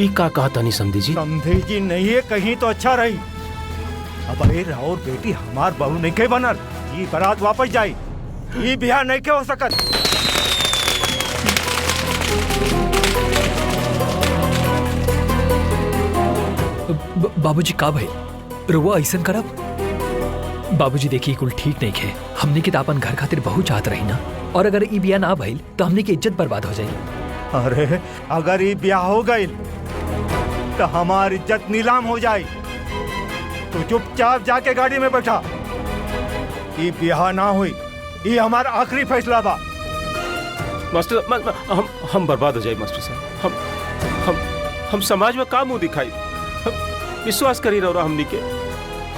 ई का कहता नहीं समझी जी? समझी जी नहीं है कहीं तो अच्छा रही। अब और बेटी हमार बहू नहीं के बनल, ये बारात वापस जाई, ये ब्याह नहीं के हो सकत। बाबूजी का भाई रुआ ऐसन करब? बाबूजी देखिए कुल ठीक नहीं है। हमने के अपन घर खातिर बहुत चाहत रही ना, और अगर ई ब्याह ना भइल तो हमने की इज्जत बर्बाद हो जाई। अरे अगर ये ब्याह हो गई तो हमारी इज्जत नीलाम हो जाए। तो चुपचाप जाके गाड़ी में बैठा। ये ब्याह ना हुई, ये हमारा आखिरी फैसला बा। मास्टर हम बर्बाद हो जाए मास्टर साहब। हम समाज में का मुंह दिखाई? विश्वास करी रहो हमनी के।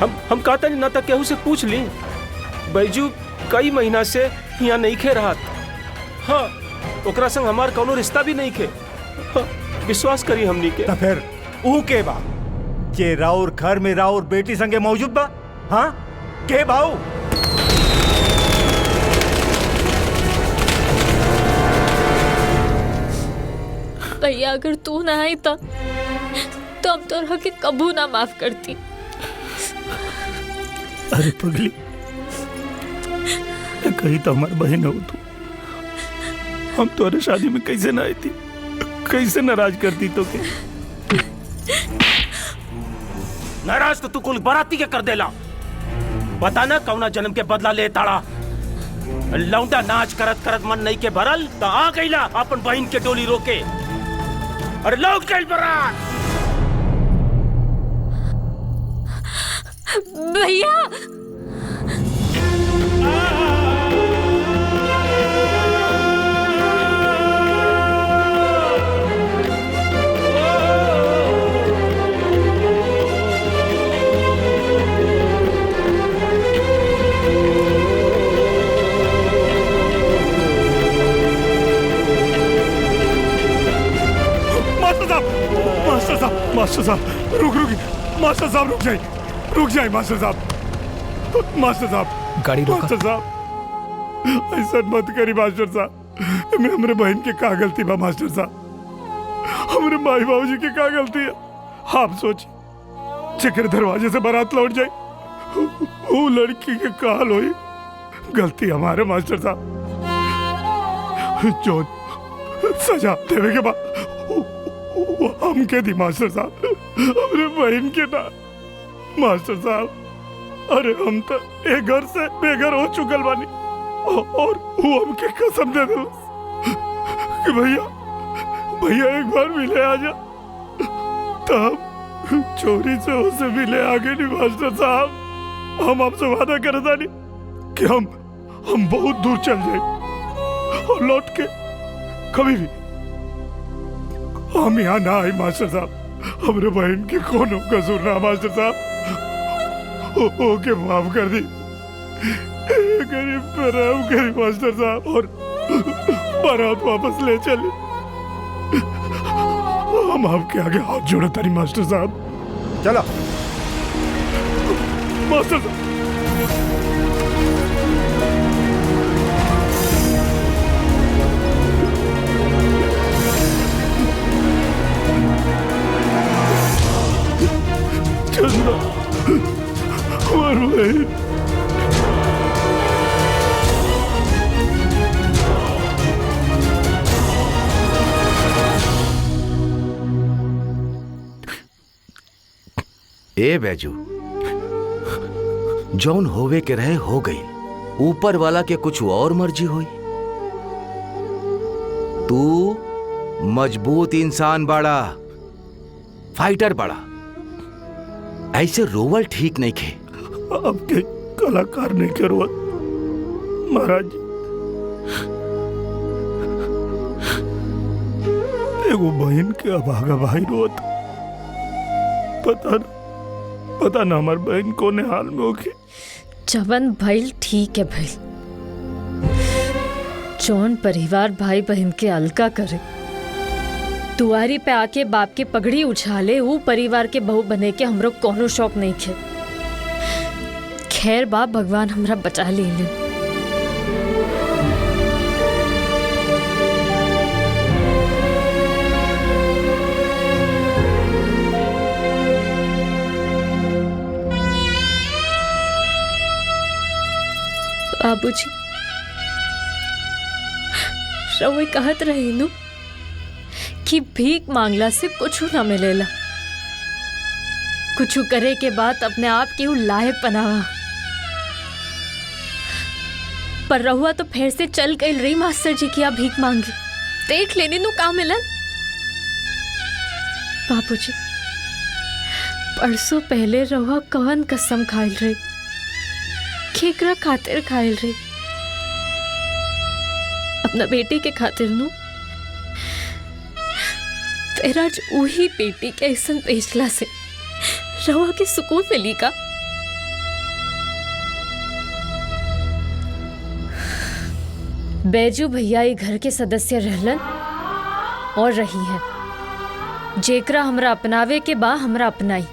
हम कहता नहीं ना तक केहू से पूछ ली। बैजू कई महीना से यहाँ नहीं खे रहा। हाँ, ओकरा संग हमार कोनो रिश्ता भी नहीं खे। हाँ, विश्वास करी हमनी के। तो फिर ऊ के बा जे राउर घर में राउर बेटी संगे मौजूद बा? हाँ के भाऊ? भैया अगर तू ना आई तो हम तोरा के कबू ना माफ करती। अरे पगली, कहीं तो हमारी बहन हो तू। हम तुम्हारे शादी में कैसे ना आई थी, कैसे नाराज करती तो के? नाराज तो तू कुल बाराती के कर देला। बता ना कौना जन्म के बदला ले ताड़ा। लौंडा नाच करत करत मन नहीं के भरल तो आ गईला अपन बहन के डोली रोके। अरे लौट गई बारात। भैया मास्टर साहब रुक मास्टर साहब रुक जाए मास्टर साहब गाड़ी रोका। मास्टर साहब ऐसा मत करी मास्टर साहब। मैं हमरे बहन के का गलती बा मास्टर साहब? हमरे माई बाबूजी के का गलती है? आप सोचिए, चक्कर दरवाजे से बारात लौट जाए, वो लड़की के काल हुई। गलती हमारे मास्टर साहब। जो सजा देवे के बाद वो हम के दी मास्टर साहब, हमरे बहन के ना मास्टर साहब। अरे हम तो एक घर से बेघर हो चुकल बानी, और वो हमके कसम दे दे कि भैया एक बार मिले आजा, तब चोरी से उसे मिले आगे नहीं मास्टर साहब। हम आपसे वादा करे था नहीं कि हम बहुत दूर चल जाए और लौट के कभी भी हम यहाँ ना आए मास्टर साहब। हमरे बहन के कोनो कसूर ना मास्टर साहब। ओके माफ कर दी, गरीब प्रणाम करी मास्टर साहब और बारात वापस ले चले। हम आपके आगे हाथ जोड़े तारी मास्टर साहब। चलो मास्टर साहब। चंदा हमारी बहन। ए बैजू, जौन होवे के रहे हो गई। ऊपर वाला के कुछ और मर्जी हुई। तू मजबूत इंसान बड़ा, फाइटर बड़ा, ऐसे रोवल ठीक नहीं खे। आपके कलाकार नहीं के रोवत महाराज जी। एगो बहन के अभागा भाई रोवत। पता ना हमार बहन कोने हाल में होगी। जवन भइल ठीक है भइल। जौन परिवार भाई बहन के अलगा करे, दुआरी पे आके बाप के पगड़ी उछाले, वो परिवार के बहू बने के हमरो कोनो शौक नहीं खे। खैर बाप भगवान हमरा बचा ले। बाबूजी रउए कहत रही नु कि भीख मांगला से कुछ ना मिलेला, कुछ करे के बाद अपने आप के लायक बनावा। पर रहुआ तो फिर से चल गई रही मास्टर जी की भीख मांगी। देख लेने नु का मिलन। बाबूजी परसों पहले रहुआ कवन कसम खाइल रही, केकरा खातिर खाइल रही? अपना बेटी के खातिर नु। तेरा आज वही बेटी के ऐसन बेचला से रवा के सुकून मिली का? बैजू भैया ये घर के सदस्य रहलन और रही है। जेकरा हमरा अपनावे के बा हमरा अपनाई,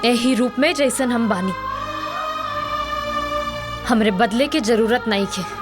यही रूप में जैसन हम बानी। हमरे बदले के जरूरत नहीं है।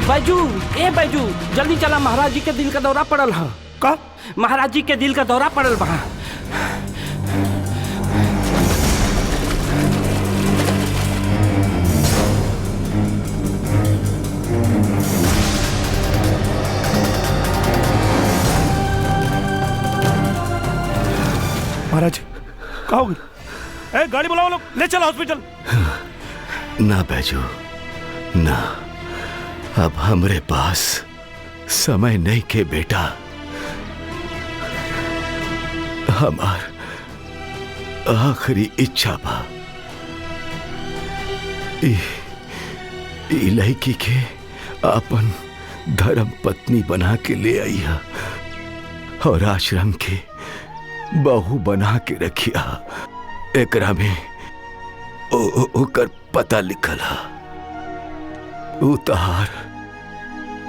बैजू, ए बैजू, जल्दी चला, महाराज जी के दिल का दौरा पड़ल है। का? महाराज जी के दिल का दौरा पड़ल बा। महाराज कहा हो गई? ए गाड़ी बुलाओ लोग, ले चलो हॉस्पिटल। ना बैजू ना, अब हमरे पास समय नहीं के बेटा। हमार आखिरी इच्छा बा ई लड़की के अपन धर्म पत्नी बना के ले आइया और आश्रम के बहू बना के रखिया। एकरा में ओकर पता लिखल है। उ तहार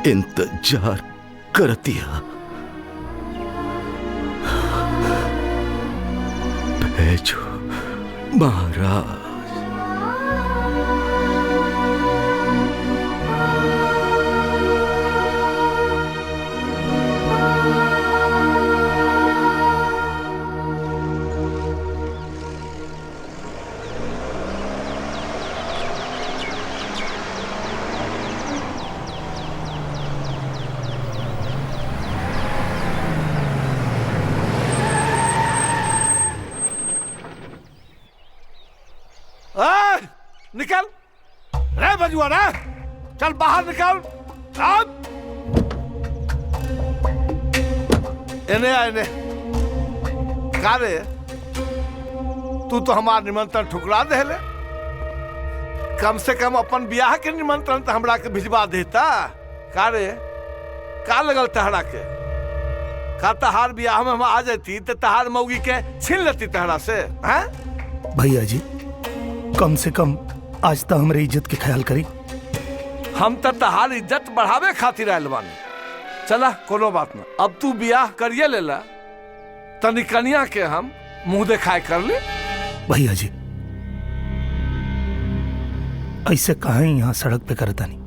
इंतजार करतिया। बैजू महाराज। निकल रे बजुआ रे, चल बाहर निकल। एने आने का रे, तू तो हमार निमंत्रण ठुकरा देले। कम से कम अपन ब्याह के निमंत्रण तो हमरा के भिजवा देता। का रे, का लगल तहरा के? का तहार ब्याह में हम आ जाती तो तहार मौगी के छीन लेती तहरा से? हैं भैया जी, कम से कम आज तक हमारी इज्जत के ख्याल करी। हम तो तहार इज्जत बढ़ावे खातिर आयल बानी। चला कोनो बात ना, अब तू ब्याह करिए लेला, तनी कनिया के हम मुंह दिखाए कर ले। भैया जी, ऐसे कहा यहाँ सड़क पे करता नहीं।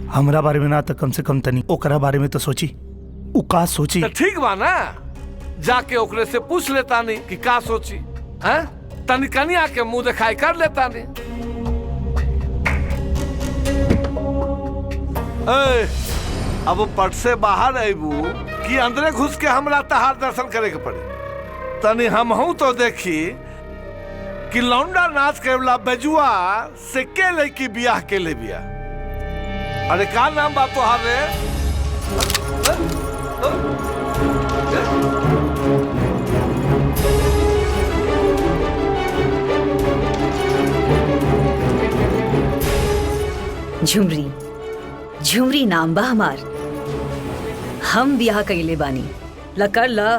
हमरा बारे में ना तो कम से कम तनी ओकरा बारे में तो सोची। उ का सोची? तो ठीक बा ना, जाके ओकरे से पूछ लेता नहीं कि का सोची। हैं तनी कनिया के मुंह दिखाई कर लेता नहीं। अब पट से बाहर आबू कि अंदरे घुस के हमरा तहार दर्शन करे के पड़े। तनी हम हूं तो देखी कि लौंडा नाच के वाला बेजुआ से के लड़की बियाह के ले बिया। अरे का नाम बा तोहार रे? झुमरी। झुमरी नाम बा हमार। हम ब्याह कइले बानी। लकर ला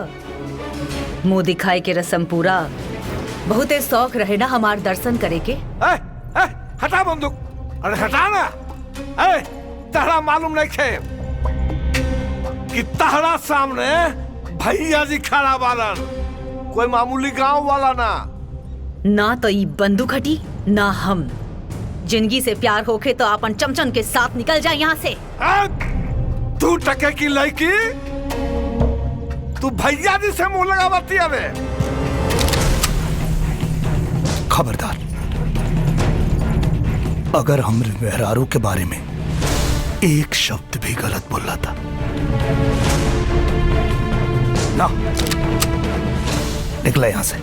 मुंह दिखाए के रस्म पूरा। बहुते शौक रहे ना हमार दर्शन करे के। हटा बंदूक। अरे हटा ना। तहरा मालूम नहीं खे कि तहरा सामने भैया जी खड़ा बालन, कोई मामूली गांव वाला ना। ना तो ई बंदूक हटी ना हम। जिंदगी से प्यार होके तो अपन चमचन के साथ निकल जाए यहाँ से। तू टके की लड़की, तू भैया जी से मुंह लगावती है। खबरदार, अगर हमरे मेहरारू के बारे में एक शब्द भी गलत बोल रहा था ना, निकला यहां से।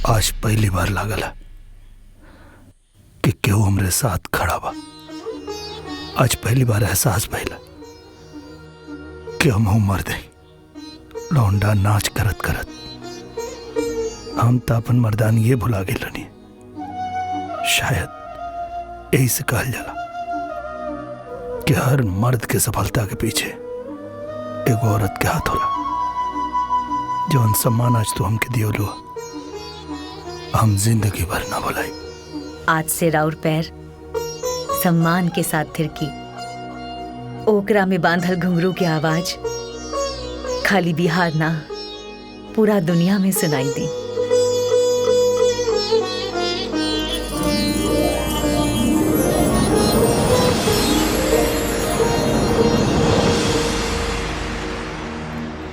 आज पहली बार लागल है कि केहू हमरे साथ खड़ा बा। आज पहली बार एहसास भइला कि हम मर दे लौंडा नाच करत करत। हम तो अपन मर्दान ये भुला गए रनी। शायद यही से कहल जाला कि हर मर्द के सफलता के पीछे एक औरत के हाथ होला। जौन सम्मान आज तू हमके दियोलू हम जिंदगी भर ना भुलाई। आज से राउर पैर सम्मान के साथ थिरकी। ओकरा में बांधल घुंघरू की आवाज खाली बिहार ना पूरा दुनिया में सुनाई दी।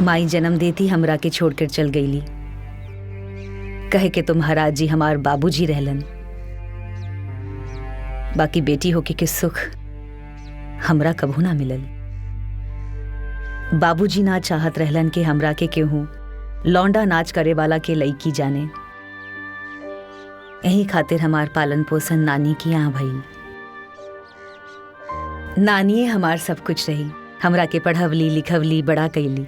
माई जन्म देती हमरा के छोड़कर चल गईली। कहे के तुम्हारा जी हमार बाबूजी रहलन। बाकी बेटी होके के सुख हमरा कभू ना मिलल। बाबूजी ना चाहत रहलन के हमरा के केहू लौंडा नाच करे वाला के लईकी जाने। यही खातिर हमार पालन पोषण नानी की यहाँ भई। नानिए हमार सब कुछ रही। हमरा के पढ़वली लिखवली बड़ा कैली।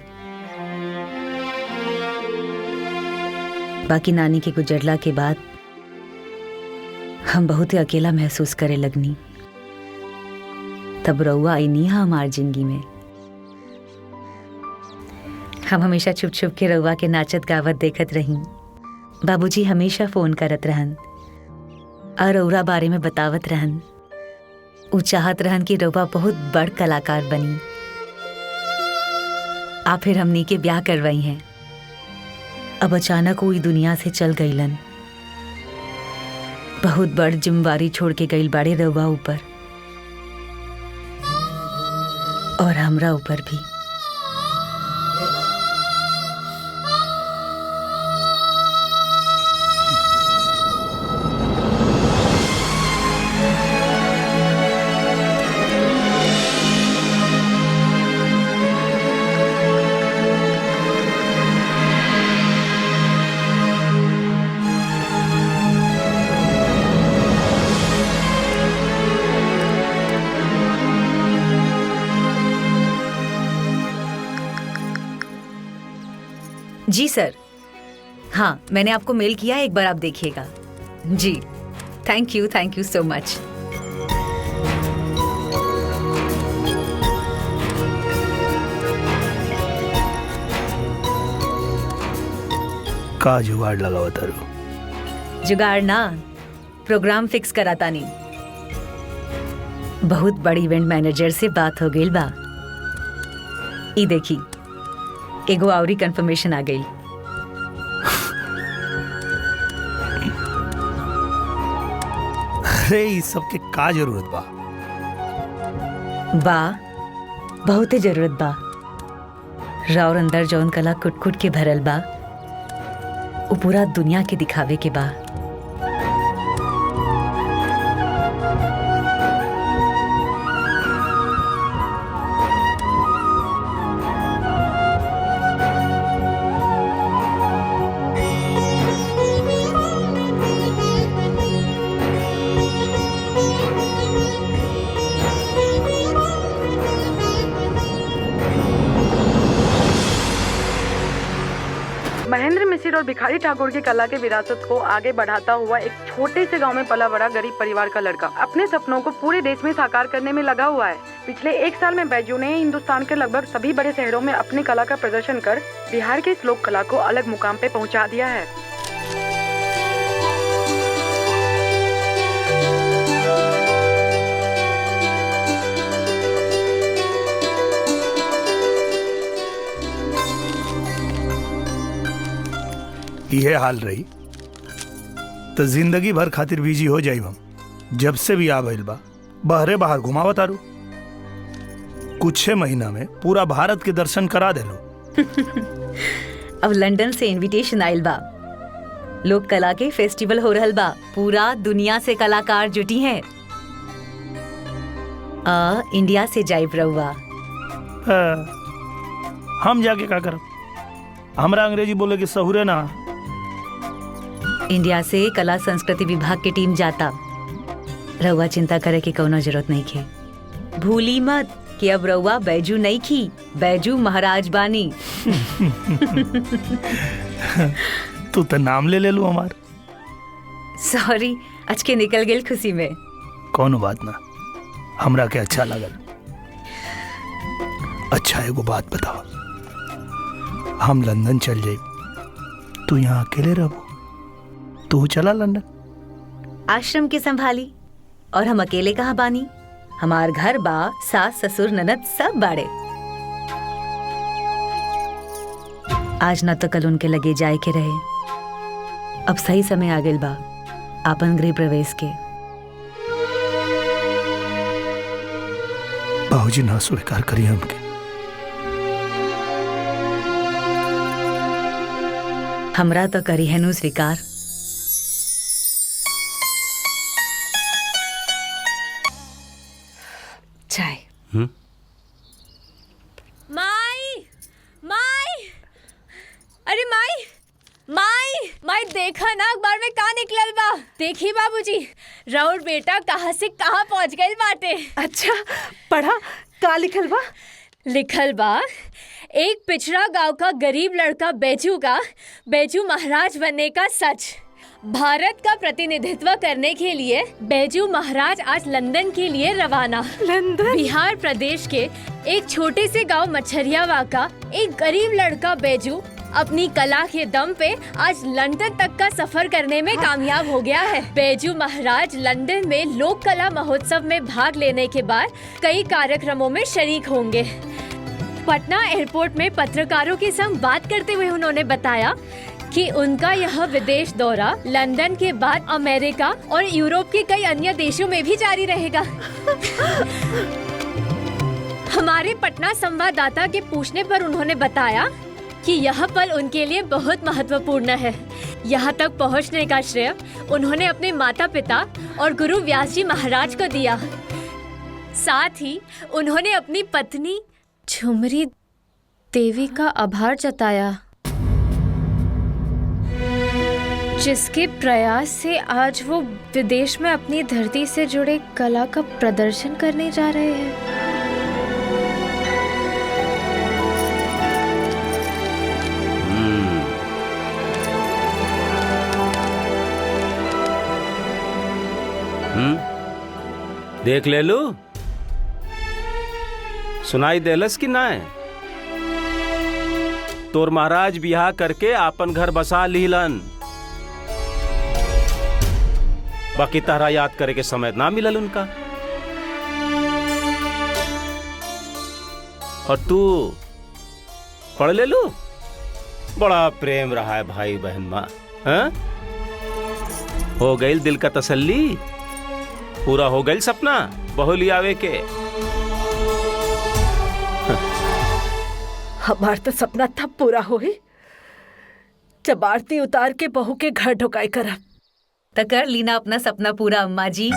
बाकी नानी के गुजरला के बाद हम बहुत ही अकेला महसूस करे लगनी। तब रउआ आई नहीं हमार जिंदगी में। हम हमेशा छुप छुप के रउआ के नाचत गावत देखत रही। बाबूजी हमेशा फोन करत रहन और रउरा बारे में बतावत रहन। उ चाहत रहन कि रउआ बहुत बड़ कलाकार बनी। आप फिर हमनी के ब्याह करवाई हैं। अब अचानक वो दुनिया से चल गईलन। बहुत बड़ जिम्मेवारी छोड़ के गईल बाड़े रउआ ऊपर और हमरा ऊपर भी। जी सर, हाँ मैंने आपको मेल किया, एक बार आप देखिएगा। जी थैंक यू सो मच। का जुगाड़ लगावा तारू? जुगाड़ ना, प्रोग्राम फिक्स कराता नहीं। बहुत बड़ी इवेंट मैनेजर से बात हो गई बा। ई देखी एगो आवरी कंफर्मेशन आ गई। अरे इस सब के का जरूरत बा? बहुत ही जरूरत बा। राउर अंदर जौन कला कुट कुट के भरल बा वो पूरा दुनिया के दिखावे के बा। महेंद्र मिसिर और भिखारी ठाकुर की कला के विरासत को आगे बढ़ाता हुआ एक छोटे से गांव में पला बड़ा गरीब परिवार का लड़का अपने सपनों को पूरे देश में साकार करने में लगा हुआ है। पिछले 1 साल में बैजू ने हिंदुस्तान के लगभग सभी बड़े शहरों में अपनी कला का प्रदर्शन कर बिहार की इस लोक कला को अलग मुकाम पे पहुंचा दिया है। ये हाल रही तो जिंदगी भर खातिर बिजी हो जाई हम। जब से भी आ भइल बा बहरे बाहर घुमावत आरू। कुछ महीना में पूरा भारत के दर्शन करा देलो। अब लंदन से इनविटेशन आइल बा। लोक कला के फेस्टिवल हो रहल बा। पूरा दुनिया से कलाकार जुटी हैं। इंडिया से जाइब रहुआ। हम जाके का करब? हमरा अंग्रेजी बोले के सहुरे ना। इंडिया से कला संस्कृति विभाग की टीम जाता। रउआ चिंता करे की कोनो जरूरत नहीं खे। भूली मत कि अब रउआ बैजू नहीं खी, बैजू महाराज बानी। तू तो नाम ले लू हमार। सॉरी, आज के निकल गेल खुशी में। कोनो बात ना, हमरा के अच्छा लगल। अच्छा एगो बात बताओ, हम लंदन चल जाए, तू यहाँ अकेले रहो? तू चला लंदन। आश्रम के संभाली और हम अकेले कहाँ बानी। हमार घर बा, सास ससुर ननद सब बाड़े। आज न तो कल उनके लगे जाए के रहे। अब सही समय आ गइल बा आपन गृह प्रवेश के। बाबूजी ना स्वीकार करिए हमके। हमरा तो करी है नु स्वीकार। चाय। माई माई, अरे माई माई माई, देखा ना अखबार में का निकलल बा। देखी बाबूजी, राउर बेटा कहाँ से कहाँ पहुँच गइल बाटे। अच्छा पढ़ा का लिखल बा? लिखल बा एक पिछड़ा गांव का गरीब लड़का बैजू महाराज बनने का सच। भारत का प्रतिनिधित्व करने के लिए बैजू महाराज आज लंदन के लिए रवाना। लंदन? बिहार प्रदेश के एक छोटे से गांव मच्छरियावा का एक गरीब लड़का बैजू अपनी कला के दम पे आज लंदन तक का सफर करने में कामयाब हो गया है। बैजू महाराज लंदन में लोक कला महोत्सव में भाग लेने के बाद कई कार्यक्रमों में शरीक होंगे। पटना एयरपोर्ट में पत्रकारों के संग बात करते हुए उन्होंने बताया कि उनका यह विदेश दौरा लंदन के बाद अमेरिका और यूरोप के कई अन्य देशों में भी जारी रहेगा। हमारे पटना संवाददाता के पूछने पर उन्होंने बताया कि यह पल उनके लिए बहुत महत्वपूर्ण है। यहाँ तक पहुँचने का श्रेय उन्होंने अपने माता पिता और गुरु व्यास जी महाराज को दिया। साथ ही उन्होंने अपनी पत्नी झुमरी देवी का आभार जताया, जिसके प्रयास से आज वो विदेश में अपनी धरती से जुड़े कला का प्रदर्शन करने जा रहे हैं। देख ले लू, सुनाई देलस कि ना? तोर महाराज बियाह करके आपन घर बसा लीलन, बाकी तारा याद करे के समय ना मिलल उनका। और तू पढ़ ले लू, बड़ा प्रेम रहा है भाई बहन माँ। हो गई दिल का तसल्ली, पूरा हो गई सपना बहू लियावे के। हमार तो सपना तब पूरा होई जब आरती उतार के बहू के घर ढुकाई करब। तो कर लीना अपना सपना पूरा अम्मा जी।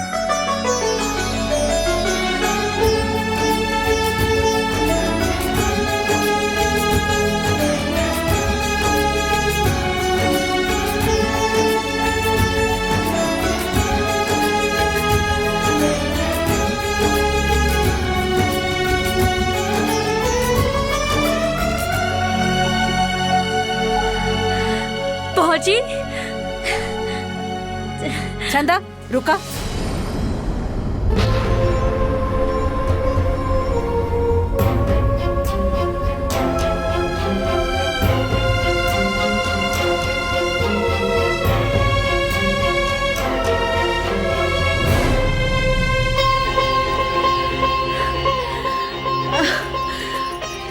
पहुंची चंदा रुका।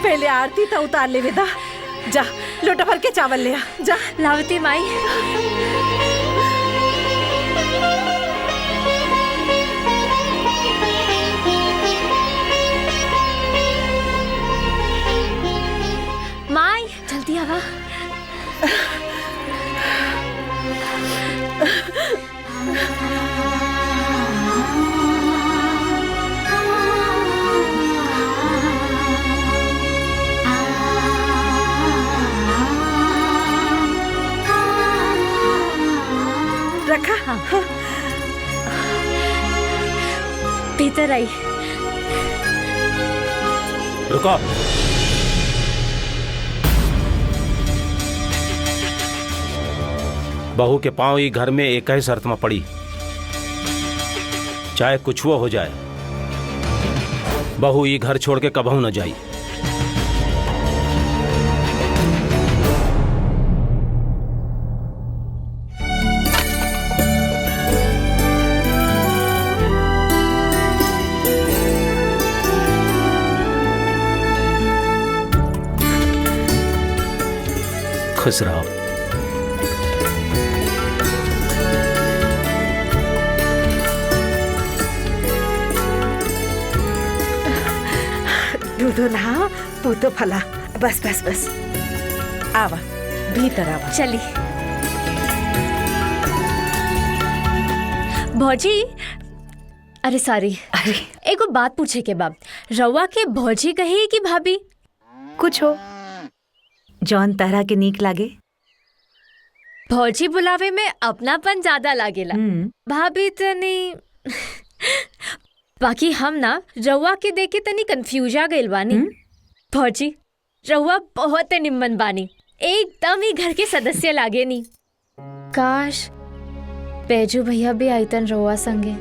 पहले आरती तो उतार ले बेटा, जा लोटा भर के चावल ले आ, जा। लावती माई। माई जल्दी आवा। रखा। हाँ। भीतर आई। रुको। बहू के पांव ही घर में एक ही शर्त में पड़ी, चाहे कुछ वो हो जाए, बहू ये घर छोड़ के कबहू न जाई। खुश रहो। दूधो नहा, पूतो फला। बस बस बस, आवा भीतर आवा। चली। भौजी, अरे सॉरी, एगो बात पूछे के बाद रउआ के भौजी कही कि भाभी? कुछ हो जौन तरह के नीक लागे। भौजी बुलावे में अपनापन ज्यादा लागेला, भाभी तनी। बाकी हम ना रउआ के देखे तनी कंफ्यूज आ गइल बानी। फौजी रहुआ बहुत निम्मन बानी, एकदम ही घर के सदस्य लागे नी। काश बैजू भैया भी आईतन रहुआ संगे।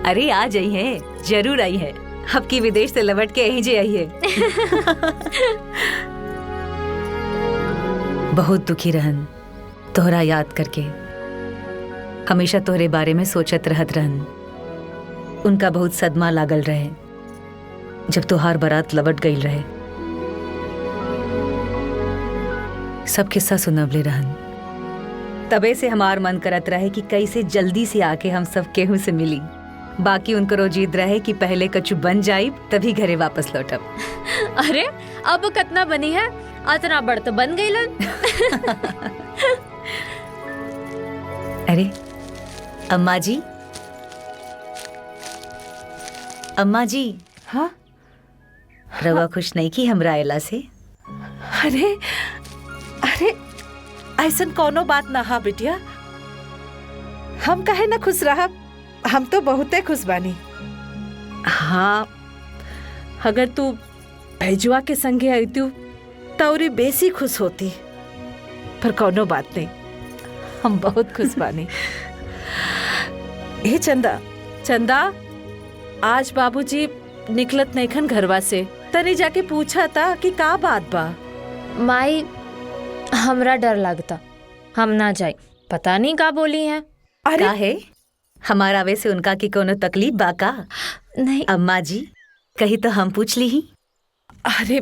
अरे आ जाई है, जरूर आई है। अब की विदेश से लौट के यहीं जे आई है। बहुत दुखी रहन तोहरा याद करके, हमेशा तोहरे बारे में सोचत रहत रहन। उनका बहुत सदमा लागल रहे जब तोहार बारात लौट गई रहे। सब किस्सा सुनवले रहन, तबे से हमार मन करत रहे कि कैसे जल्दी से आके हम सब केहू से मिली। बाकी उनको रोजीद रहे कि पहले कछु बन जाइब तभी घरे वापस लौटब। अरे अब कितना बनी है, इतना बड़ तो बन गई लन। अरे अम्मा जी, अम्मा जी। हाँ रवा खुश नहीं की हमरा आयला से? अरे अरे ऐसन कोनो बात ना हा बिटिया, हम काहे ना खुश रहा, हम तो बहुते खुश बानी। हाँ अगर तू भैजुआ के संगे आईतू तो औरी बेसी खुश होती, पर कोनो बात नहीं, हम बहुत खुश बानी। ए चंदा, चंदा आज बाबूजी निकलत नैखन घरवा से, तनी जाके पूछा था कि का बात बा। माई हमरा डर लगता, हम ना जाए, पता नहीं का बोली है। का है हमारा वे से उनका की कोनो तकलीफ बाका? नहीं अम्मा जी, कही तो हम पूछ ली ही। अरे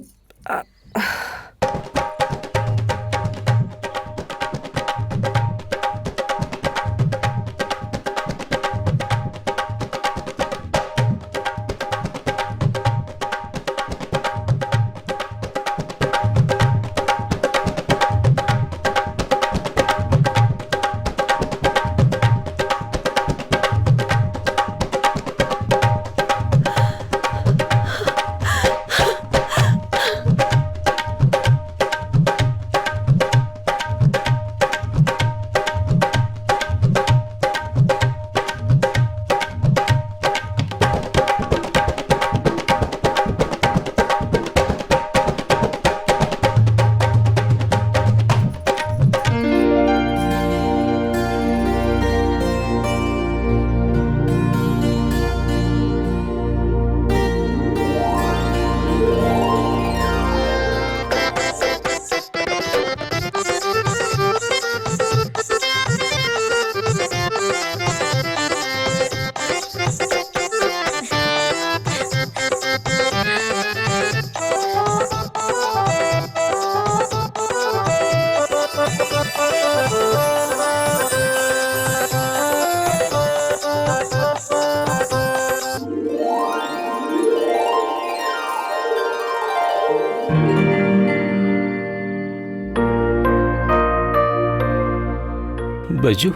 बैजू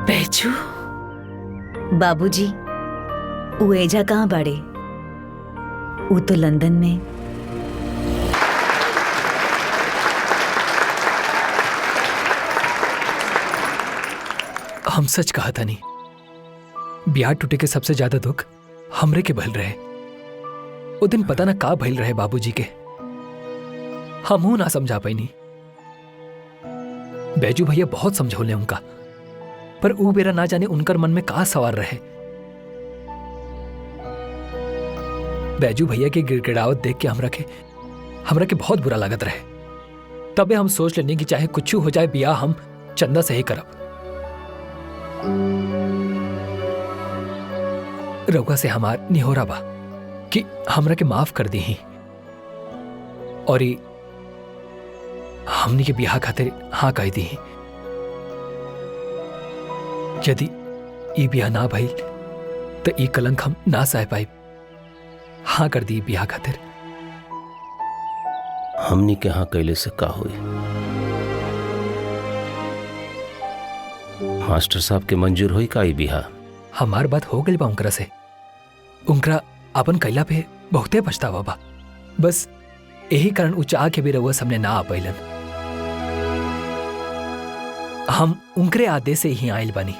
बैजू बाबूजी, वो एजा कहाँ बाड़े? वो तो लंदन में। हम सच कहा था नहीं, ब्याह टूटे के सबसे ज्यादा दुख हमरे के भइल रहे। वो दिन पता ना का भइल रहे बाबूजी के, हमहू ना समझा पाई नहीं। बैजू भैया बहुत समझौले उनका, पर ऊ बेरा ना जाने उनकर मन में का सवार रहे। बैजू भैया के गिड़गिड़ावत देख के हमरा के बहुत बुरा लागत रहे। तबे हम सोच लेने की चाहे कुछ हो जाए, बियाह हम चंदा से ही करब। रउआ से हमार निहोरा बा कि हमरा के माफ कर दी ही, और हमनी के बियाह खातिर हाँ कह दी ही। यदि ई बियाह ना भइल तो ई कलंक हम ना सह पाई। हाँ कर दी बियाह खातिर। हमनी के हाँ कैले से का हुई? मास्टर साहब के मंजूर हुई का ई बियाह? हमार बात हो गई बा उनकरा से। उनकरा अपन कैला पे बहुते पछतावा बा। बस यही कारण उ चाह के भी रउआ सामने ना आ पाइलन। हम उनकरे आदेश से ही आइल बानी।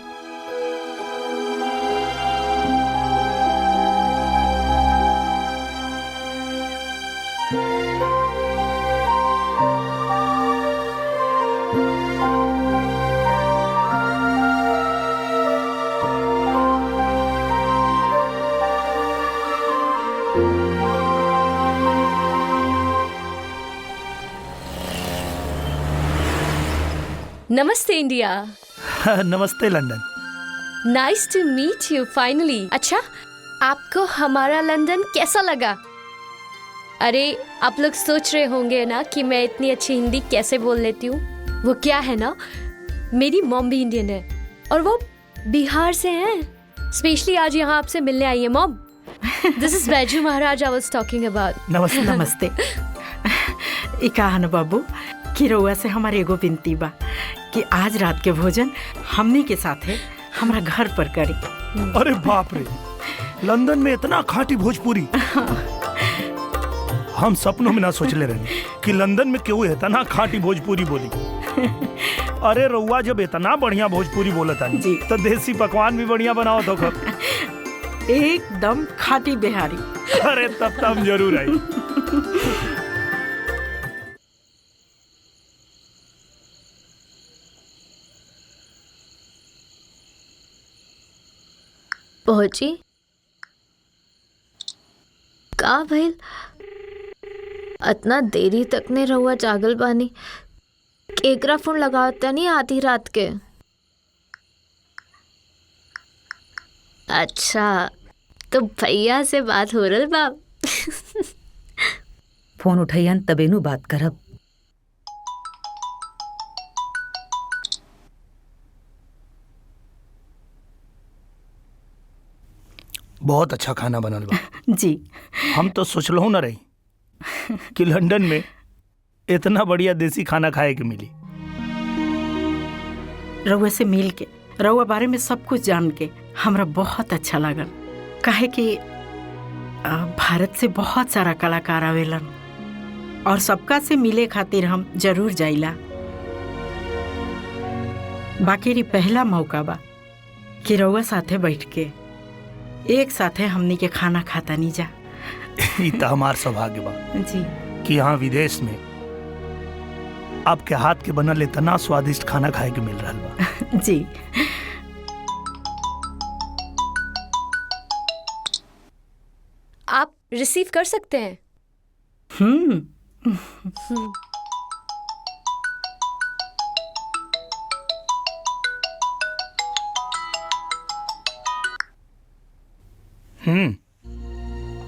नमस्ते इंडिया। नमस्ते London. Nice to meet you finally. अच्छा, आपको हमारा लंदन कैसा लगा? अरे आप लोग सोच रहे होंगे ना कि मैं इतनी अच्छी हिंदी कैसे बोल लेती हूँ। वो क्या है ना, मेरी मॉम भी इंडियन है और वो बिहार से हैं। स्पेशली आज यहाँ आपसे मिलने आई है मॉम। दिस इज बैजू महाराज आई वाज टॉकिंग अबाउट। नमस्ते नमस्ते। इकाहन बाबू कि रउआ से हमारे एगो विनती बा कि आज रात के भोजन हमनी के साथ है हमारा घर पर करी। अरे बाप रे, लंदन में इतना खाटी भोजपुरी हम सपनों में ना सोचले रहे कि लंदन में क्यों इतना खाटी भोजपुरी बोली। अरे रउआ जब इतना बढ़िया भोजपुरी बोलता जी तो देसी पकवान भी बढ़िया बनाओ तो एकदम खाटी बिहारी। अरे तब तब जरूर आई। पहुंची का भइल? इतना देरी तक ने रहुआ जागल बानी। केकरा फोन लगाता नहीं आधी रात के? अच्छा, तो भैया से बात हो रही बाप। फोन उठाइयन तबे नु बात करब। बहुत अच्छा खाना बनल बा जी। हम तो सोचलहु ना रही कि लंदन में इतना बढ़िया देसी खाना खाए के मिली। रउआ से मिल के, रउआ बारे में सब कुछ जान के हमरा बहुत अच्छा लगल। काहे कि भारत से बहुत सारा कलाकार आवेलन और सबका से मिले खातिर हम जरूर जाइला। बाकी री पहला मौका बा कि रउआ साथे बैठ के एक साथे हमनी के खाना खाता नहीं जा। ई तो हमार सौभाग्य बा जी कि यहाँ विदेश में आपके हाथ के बनल इतना स्वादिष्ट खाना खाए के मिल रहा बा। जी आप रिसीव कर सकते हैं।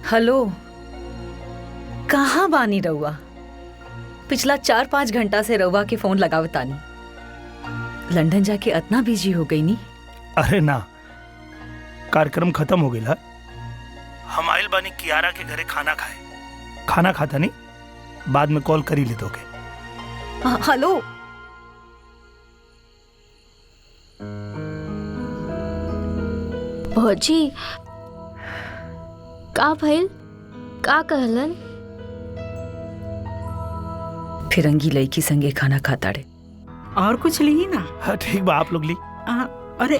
हेलो, कहाँ बानी रउआ? पिछला 4-5 घंटा से रउआ के फोन लगावतानी। लंदन जाके इतना बिजी हो गई नी? अरे ना, कार्यक्रम खत्म हो गया। हम आइल बानी कियारा के घरे खाना खाए। खाना खाता नहीं, बाद में कॉल करी ले दोगे। हेलो, भौजी का भइल? का कहलन? फिरंगी लड़की संगे खाना खाता रे। और कुछ ली ना? हाँ ठीक बा, आप लोग ली। अरे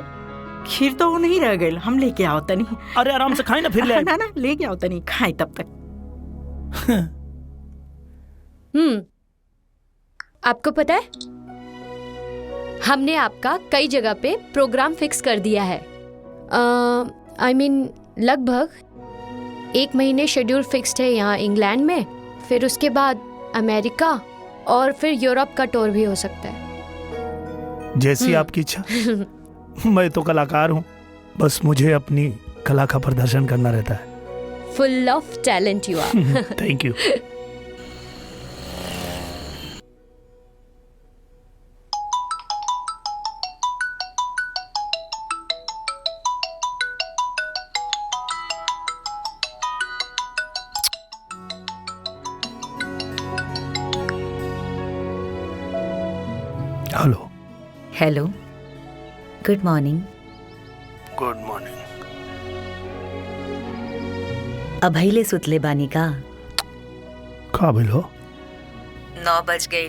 खीर तो वो नहीं रह गई, हम लेके आओ तनी। अरे आराम से खाए ना, फिर ले आए। ना ना लेके आओ तनी, खाए तब तक। आपको पता है हमने आपका कई जगह पे प्रोग्राम फिक्स कर दिया है। I mean, लगभग 1 महीने शेड्यूल फिक्स्ड है यहाँ इंग्लैंड में, फिर उसके बाद अमेरिका और फिर यूरोप का टूर भी हो सकता है। जैसी आपकी इच्छा। मैं तो कलाकार हूँ, बस मुझे अपनी कला का प्रदर्शन करना रहता है। Full of talent you are. Thank you. Hello. Hello, good morning. Good morning. अभैले सुतले बानी का? का भइलो? 9 बज गई।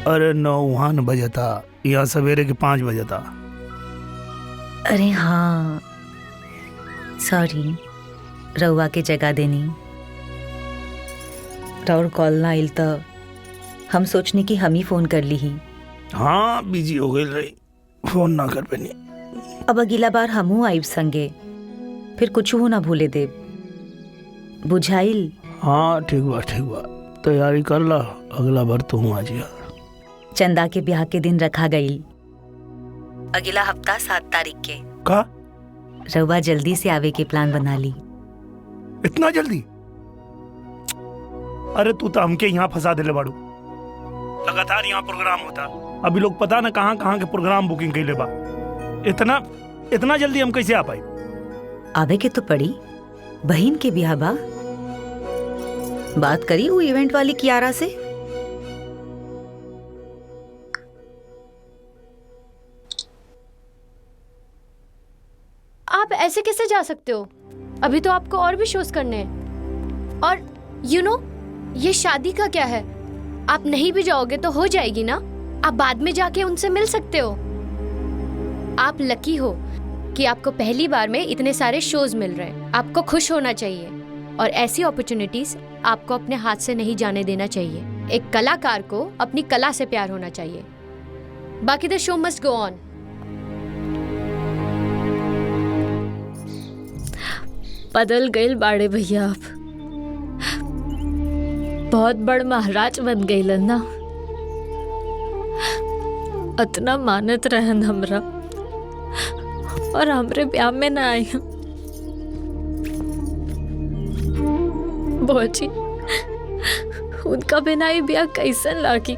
अरे 9 वहाँ न बजता, यहाँ सवेरे के 5 बजता। अरे हाँ, सॉरी, रउआ के जगह देनी। और कॉल ना आइल तो हम सोचने की हम ही फोन कर ली ही। हाँ बिजी हो गई रही, फोन ना कर पानी। अब अगला बार हमू आइब संगे, फिर कुछ हो ना भूले देव, बुझाइल। हाँ ठीक बा तैयारी कर ला, अगला बार तू आ जिया। चंदा के ब्याह के दिन रखा गई अगला हफ्ता 7 तारीख के। का रउआ जल्दी से आवे के प्लान बना ली। इतना जल्दी? अरे तू तो हमके यहाँ फंसा दिले बाड़ू। लगातार यहाँ प्रोग्राम होता, अभी लोग पता न कहाँ कहाँ के प्रोग्राम बुकिंग कैले बा। इतना जल्दी हम कैसे आ पाई? आवे के तो पड़ी, बहन के ब्याह बा। बात करी वो इवेंट वाली कियारा से। आप ऐसे कैसे जा सकते हो? अभी तो आपको और भी शोज करने हैं। और यू नो ये शादी का क्या है? आप नहीं भी जाओगे तो हो जाएगी ना। आप बाद में जाके उनसे मिल सकते हो। आप लकी हो कि आपको पहली बार में इतने सारे शोज मिल रहे हैं। आपको खुश होना चाहिए और ऐसी अपॉर्चुनिटीज आपको अपने हाथ से नहीं जाने देना चाहिए। एक कलाकार को अपनी कला से प्यार होना चाहिए। बाकी द शो मस्ट गो ऑन। बदल गए बाड़े भैया, आप बहुत बड़ महाराज बन गए ना। इतना मानत रहन हमरा और हमरे ब्याह में ना आई। बोची उनका बिना ही ब्याह कैसन लागी।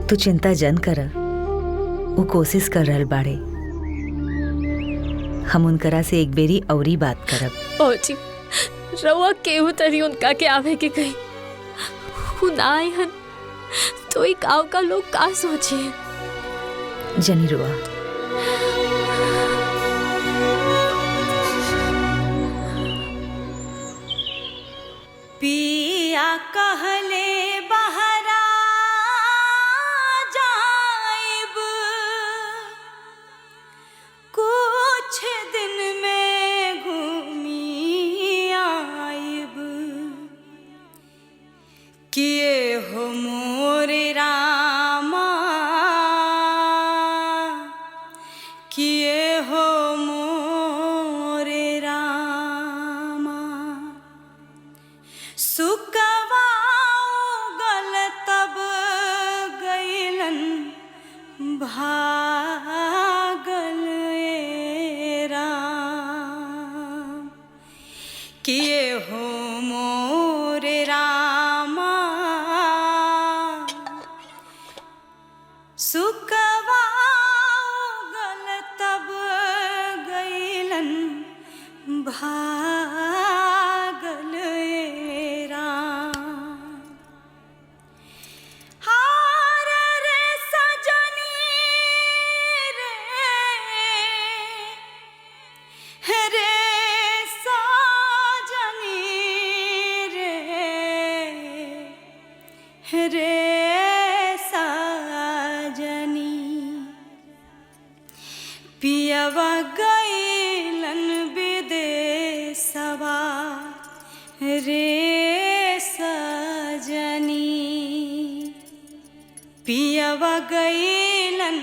तू चिंता जन कर, वो कोशिश कर रहल बाड़े। हम उनकरा से एक बेरी औरी बात करब। ओजी रवा केहू तरी उनका के आवे के कहीं ना आए हन तो एक गाँव का लोग का सोचे। जनी रुआ पिया कहले बहरा जाइब कुछ दिन में घूमी आइब किए हो मोरे रामा किए हो मोरे रामा सुकवाओ गल तब गईलन भागल ए राम किए हो मोरे रामा सुकवाओ गल तब गईलन भागल ए राम हार रे सजनी रे सजनी रे सजनी पियवा गईलन विदेशवा रे सजनी पियवा गईलन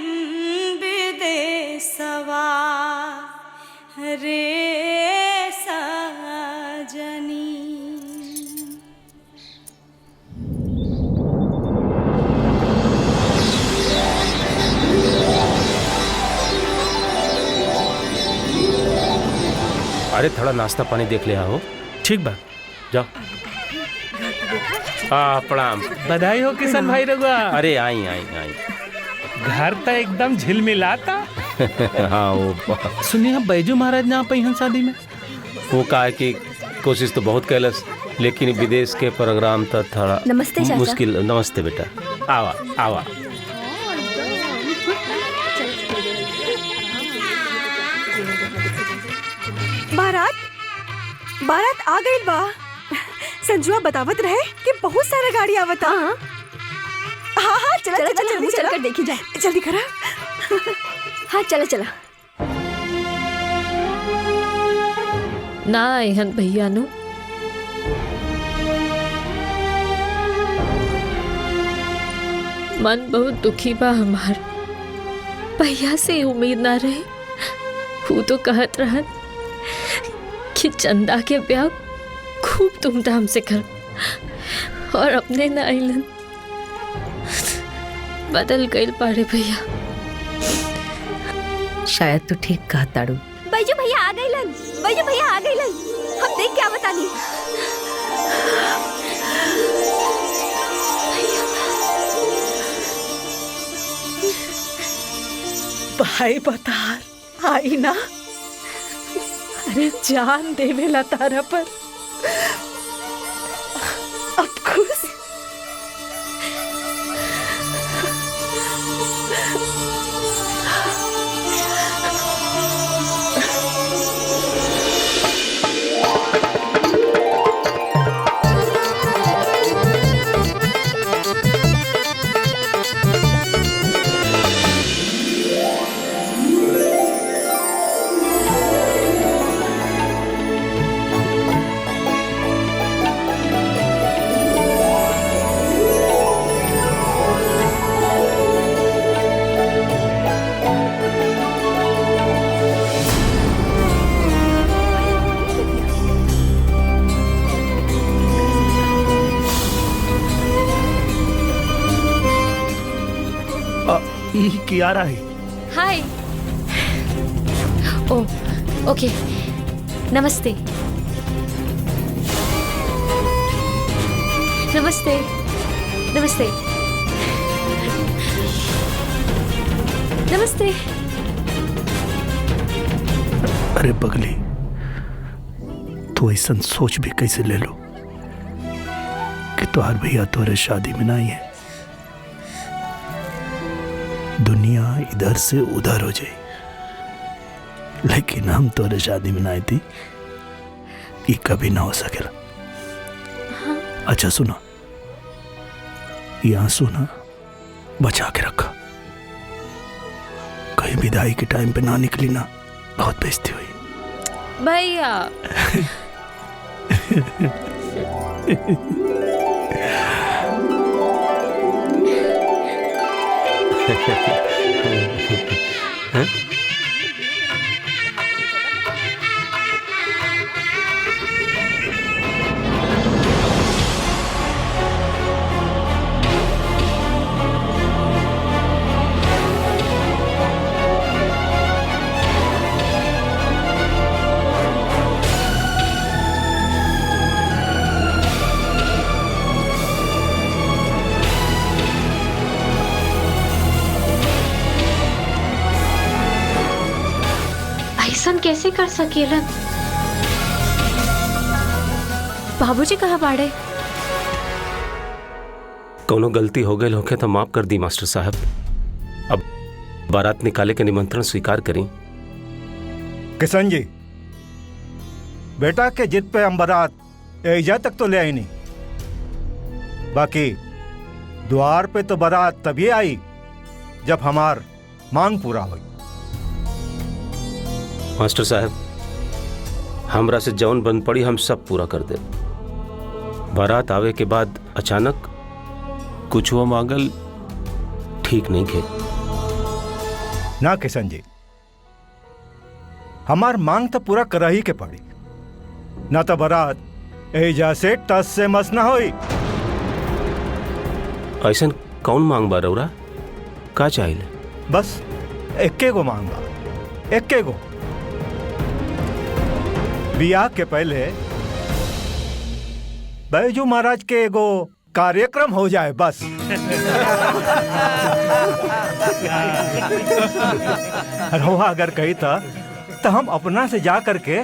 विदेशवा रे सजनी अरे थोड़ा नाश्ता पानी देख ले आओ। ठीक बा, जाओ। हाँ प्रणाम। बधाई हो किशन भाई रघुआ। अरे आई आई आई। घर तो एकदम झिलमिलाता। हाँ वो सुनिए बैजू महाराज ना पहिन शादी में। वो कहा कि कोशिश तो बहुत कैलस लेकिन विदेश के प्रोग्राम तो थोड़ा नमस्ते चाचा। मुश्किल। नमस्ते बेटा, आवा आवा। बारात आ गई बा। संजुआ बतावत रहे कि बहुत सारा गाड़ी आवता। हाँ हाँ चला चला जल्दी चल कर देखी जाए। जल्दी करा। हाँ चला चला। ना आए हन भैया नु। मन बहुत दुखी बा हमार। भैया से उम्मीद ना रहे। वो तो कहत रहत कि चंदा के ब्याह खूब धूमधाम से कर, और अपने ना आइलन। बदल गइल पारे भैया। शायद तू ठीक कहा ताड़ू। बैजू भैया आ गइलन, बैजू भैया आ गइलन। हम देख क्या बतानी। भाई बतार आई ना। अरे जान देवेला तारा पर। अब खुश। कियारा है। हाय। ओ ओके, नमस्ते। नमस्ते नमस्ते नमस्ते। अरे पगली, तू ऐसा सोच भी कैसे ले लो कि तुहार भैया तोरे शादी में नहीं है। दुनिया इधर से उधर हो जाए, लेकिन हम तोरे शादी में नहीं थी, ये कभी ना हो सकेला। अच्छा सुना, ये आंसू ना बचा के रखा, कहीं विदाई के टाइम पे ना निकली ना, बहुत बेइज्जती हुई। भैया हाँ? ऐसा कैसे कर सकेलन? बाबूजी कहाँ बाड़े? कोनो गलती हो गई होके तो माफ कर दी मास्टर साहब। अब बारात निकाले के निमंत्रण स्वीकार करी। किशन जी, बेटा के जिद पे हम बारात एजा तक तो ले आई नहीं, बाकी द्वार पे तो बारात तभी आई जब हमार मांग पूरा हुई। मास्टर साहब, हमरा से जौन बन पड़ी हम सब पूरा कर दे। बारात आवे के बाद अचानक कुछ वो मांगल ठीक नहीं थे। ना किशन जी, हमार मांग तो पूरा कर ही के पड़ी, ना तो बारात एजा से टस से मस ना होई। ऐसा कौन मांग बा रौरा? का चाहिए? बस एक्के गो मांग बा, एक्के गो। बियाह के पहले बैजू महाराज के एगो कार्यक्रम हो जाए बस। रहुआ अगर कही था तो हम अपना से जा करके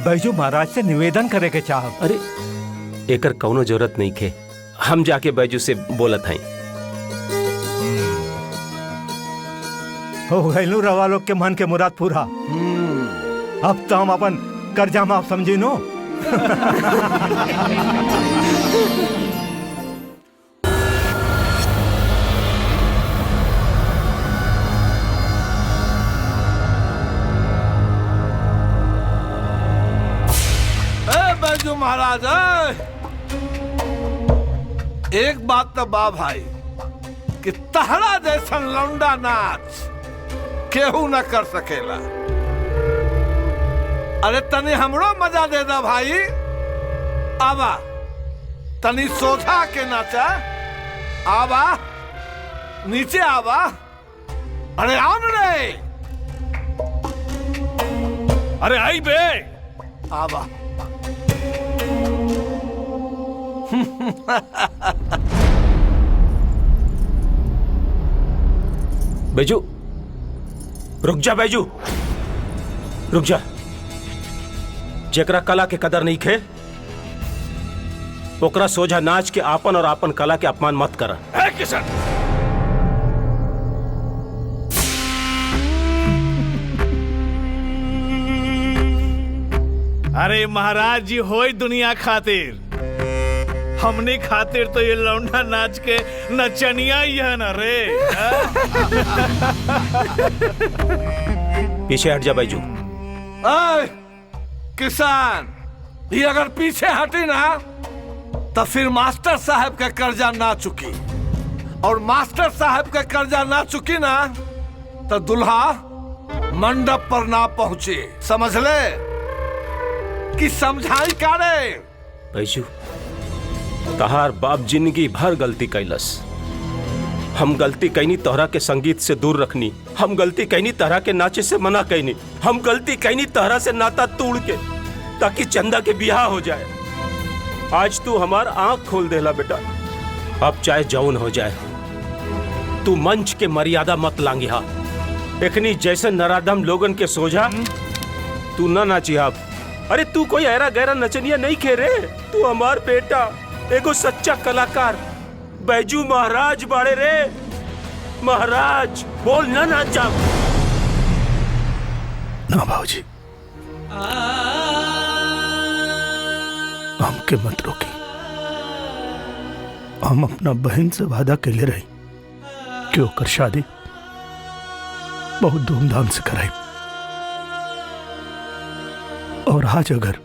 बैजू महाराज से निवेदन करे के चाहब। अरे एकर कौनो जरूरत नहीं थे, हम जाके बैजू से बोलत हई। हो गइलू रवा लोग के मन के मुराद पूरा। अब तो हम अपन कर्जा माफ समझी नो। बैजू महाराज, एक बात तो बा भाई, कि तहरा जैसन लौंडा नाच केहू न कर सकेला। अरे तनी हमरो मजा दे दा भाई। आवा तनी सोझा के नाचा। आवा नीचे आवा। अरे आन रे। अरे आई बे। आवा। बैजू रुक जा, बैजू रुक जा। जेकरा कला के कदर नहीं खे ओकरा सोझा नाच के आपन और आपन कला के अपमान मत कर। किशन अरे महाराज जी होई दुनिया खातिर, हमने खातिर तो ये लौंडा नाच के नचनिया ही है ना रे। पीछे हट जा बैजू। किसान ये अगर पीछे हटी ना तो फिर मास्टर साहब का कर्जा ना चुकी, और मास्टर साहब का कर्जा ना चुकी ना तो दुल्हा मंडप पर ना पहुंचे। समझ ले कि समझाई का रे। बैजू तहार बाप जिंदगी भर गलती कैलस। हम गलती कैनी तोहरा के संगीत से दूर रखनी। हम गलती कैनी तोहरा के नाचे से मना कैनी। हम गलती कैनी तोहरा से नाता तोड़ के ताकि चंदा के बियाह हो जाए। आज तू हमार आंख खोल देला बेटा। अब चाहे जौन हो जाए तू मंच के मर्यादा मत लांघिहा। एखनी जैसे नराधम लोगन के सोझा तू ना नाचिहा। अरे तू कोई ऐरा गहरा नचनिया नहीं खे रे। तू हमार बेटा एगो सच्चा कलाकार बैजू महाराज बाड़े रे। महाराज बोल ना नाचा। ना भाऊजी हमके मत रोकी। हम अपना बहन से वादा कैले रही कि ओकर शादी बहुत धूमधाम से कराई, और आज अगर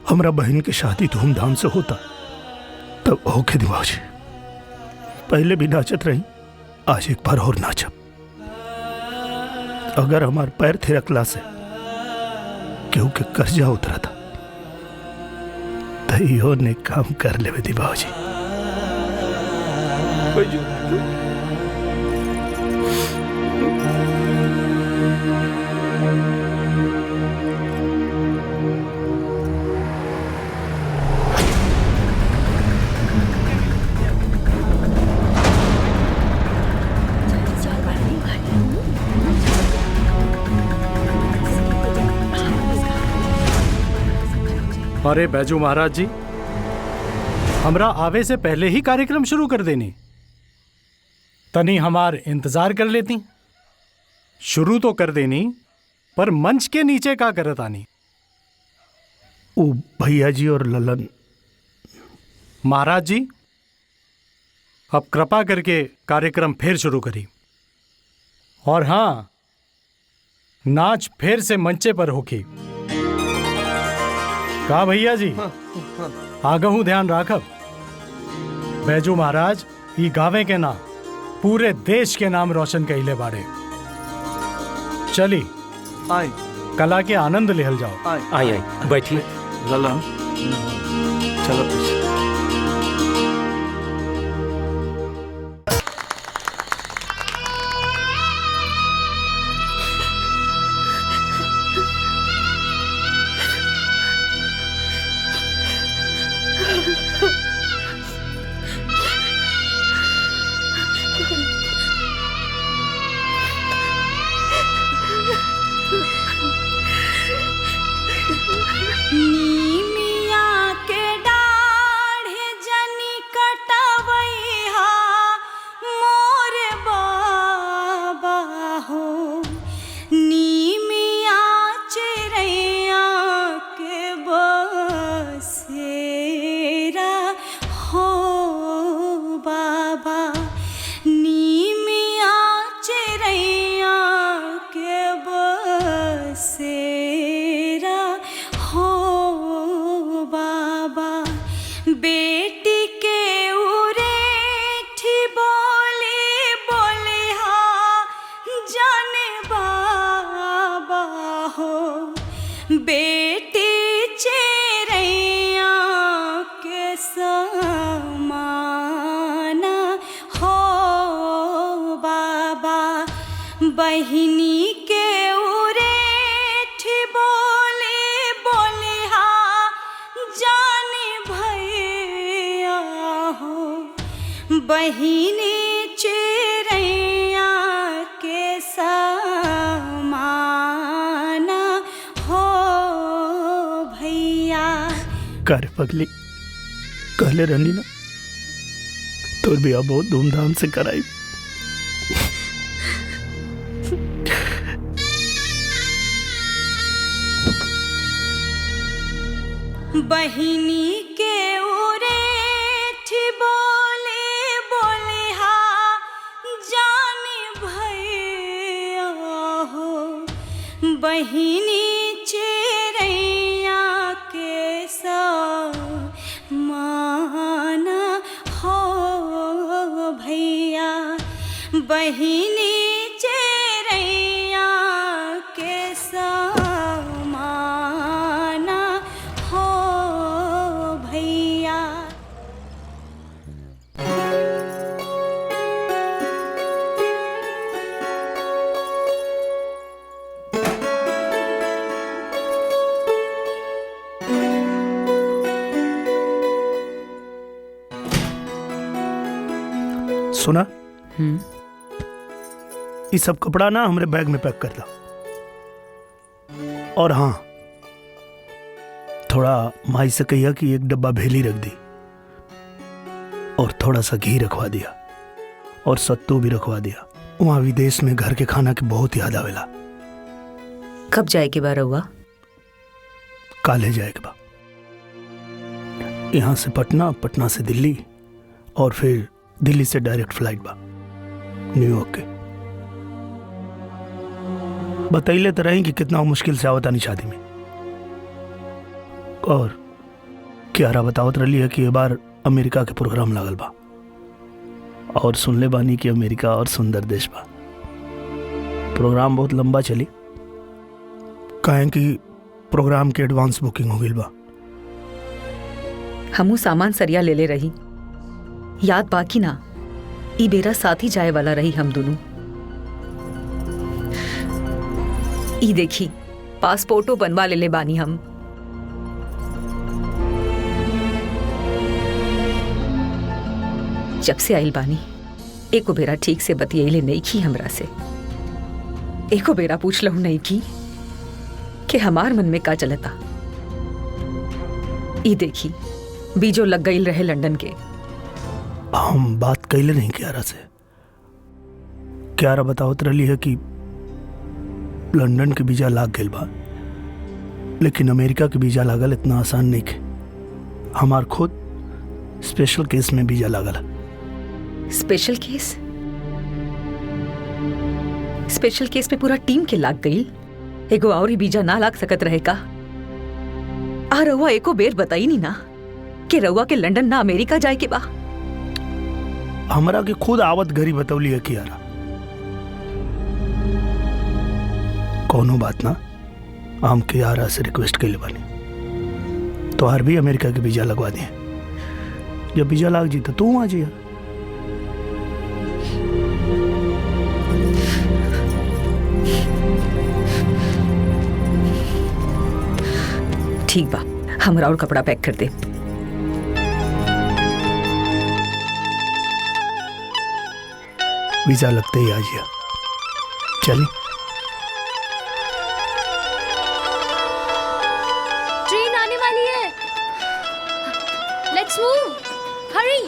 हमरा बहन की शादी धूमधाम से होता तब होके दिवाओ जी। पहले भी नाचत रही, आज एक बार और नाचब। अगर हमार पैर थिरकला से केहू के कर्जा उतरा था तो इहो ने काम कर लेवे दिवाओ जी। अरे बैजू महाराज जी, हमरा आवे से पहले ही कार्यक्रम शुरू कर देनी। तनी हमार इंतजार कर लेती। शुरू तो कर देनी पर मंच के नीचे का करत आनी। ओ भैया जी और ललन। महाराज जी अब कृपा करके कार्यक्रम फिर शुरू करी। और हाँ, नाच फिर से मंचे पर होगी। का भैया जी आगहू ध्यान राखब। बैजू महाराज ई गावे के ना पूरे देश के नाम रोशन कइले बाड़े। चली आई कला के आनंद लेहल जाओ। आई बैठिए। ललन चलो पीछे। नीमिया के डाल बहिनी के उरेठ बोले बोले हाँ जाने भैया हो बहिनी चिड़ैया के समान हो भैया। कर पगली कहले रहनी ना तोर बिया बहुत धूमधाम से कराई। बहिनी के उरेठ बोले बोले हाँ जाने भैया हो बहिनी चिड़ैया के समान हो भैया। बहिनी चिड़ैया के समान हो भैया। सुना ये सब कपड़ा ना हमरे बैग में पैक कर दा। और हाँ थोड़ा माई से कहिया कि एक डब्बा भेली रख दी और थोड़ा सा घी रखवा दिया और सत्तू भी रखवा दिया। वहां विदेश में घर के खाना की बहुत याद आवेला। कब जाए के बार हुआ? काले जाए के बा। यहाँ से पटना, पटना से दिल्ली और फिर दिल्ली से डायरेक्ट फ्लाइट बा न्यूयॉर्क के। बतैले तो रही कि कितना मुश्किल से आवता नहीं शादी में। और क्यारा बतावत रही है कि ये बार अमेरिका के प्रोग्राम लागल बा और सुनले बानी कि अमेरिका और सुंदर देश बा। प्रोग्राम बहुत लंबा चली काहे कि प्रोग्राम के एडवांस बुकिंग हो गई बा। हमू सामान सरिया ले ले रही, याद बाकी ना ई बेरा साथ ही जाए वाला रही हम दोनों। ई देखी पासपोर्टो बनवा ले बानी हम। जब से आइल बानी एको बेरा ठीक से बतियले नहीं की हमरा से। एको बेरा पूछ लहू नहीं की कि हमार मन में का चलता। ई देखी बीजो लग गई रहे लंदन के। हम बात कैले नहीं क्यारा से। क्यारा बतावत रही है कि लंदन के वीजा लाग गइल बा लेकिन अमेरिका के वीजा लागल इतना आसान नहीं के। हमार खुद स्पेशल केस में वीजा लागल। स्पेशल केस? स्पेशल केस में पूरा टीम के लाग गई। एगो और ही वीजा ना लाग सकत रहे का? आ रउआ एको बेर बताई नहीं ना कि रउआ के लंदन ना अमेरिका जाए के बा। हमरा के खुद आवत घरी बतौली है कियारा। कोनो बात ना, हम कियारा से रिक्वेस्ट कैले बानी तो हर भी अमेरिका के वीजा लगवा दिए। जब वीजा लाग जी तो तू आ जिया। ठीक बा, हमरा और कपड़ा पैक कर दे। वीजा लगते ही आ जिया। चली। ट्रेन आने वाली है। लेट्स मूव, हरी।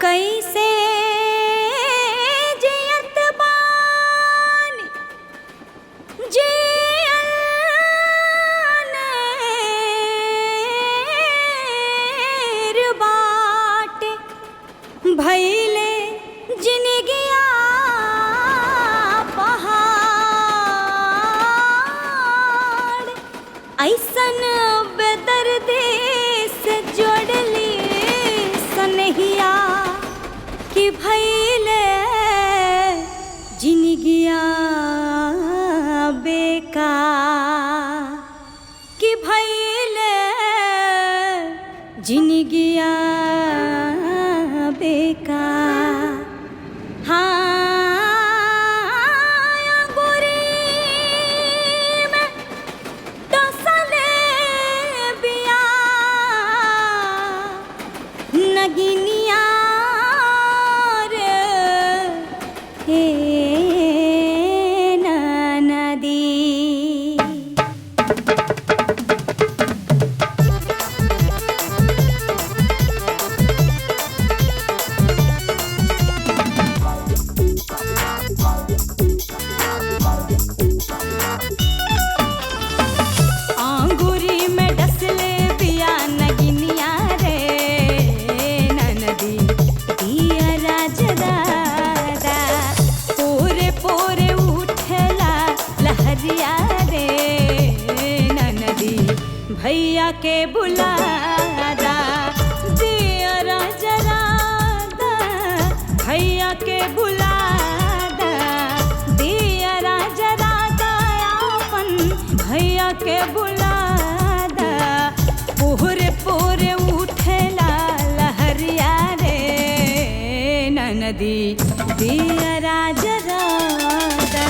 कैसे जियत बानी जियनेर बाटे भैले जिनगिया पहाड़ ऐसन बेदर्दी से जोड़ली सनहिया कि भैले जिनगिया बेकार कि भैले जिनगिया बेकार। के बुलादा दियरा जरादा भैया के बुलादा दियरा जरादा अपन भैया के बुलादा पूरे पूरे उठेला लहरिया रे ननदी दियरा जरादा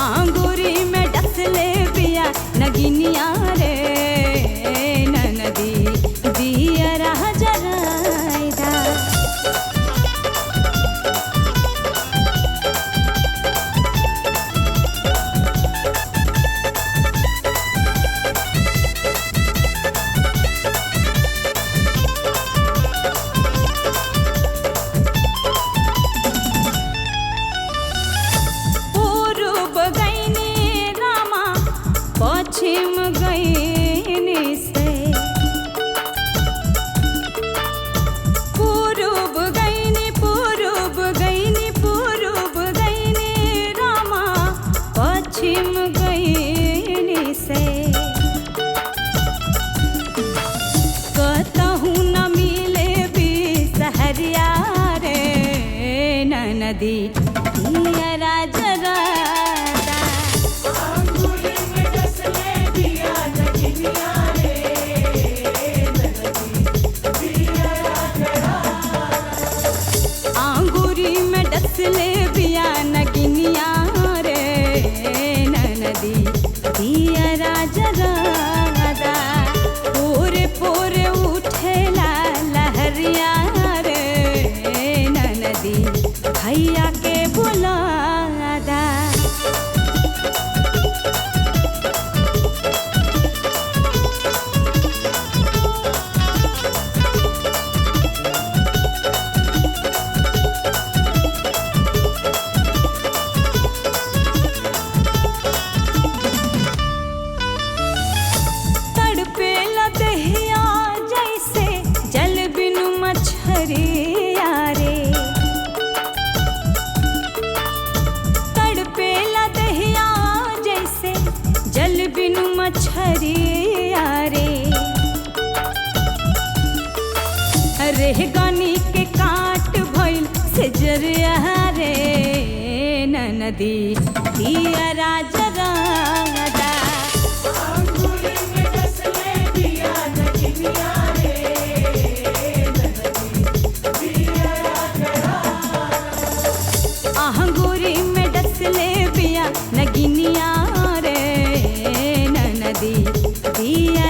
आंगूरी में डसले पिया नगिनिया रे ननदी दियरा जरादा पूर्व गईनी रामा पश्चिम गईनी से पूर्व गईनी रामा पश्चिम गईनी से कतहु न मिले भी सहरिया रे ननदी दियरा जरादा आंगूरी में डसले बिया नगिनिया रे ननदी दियरा जरादा पूरे पूरे उठेला लहरिया रे ननदी भैया के बुलादा तड़पेला दहिया जैसे जल बिनु मछरिया रे तड़पेला दहिया जैसे जल बिनु मछरिया रे रेहगानी के काट भइल से जरिया रे ननदी दियरा जरादा आंगूरी में डसले पिया नगिनिया रे ननदी दिया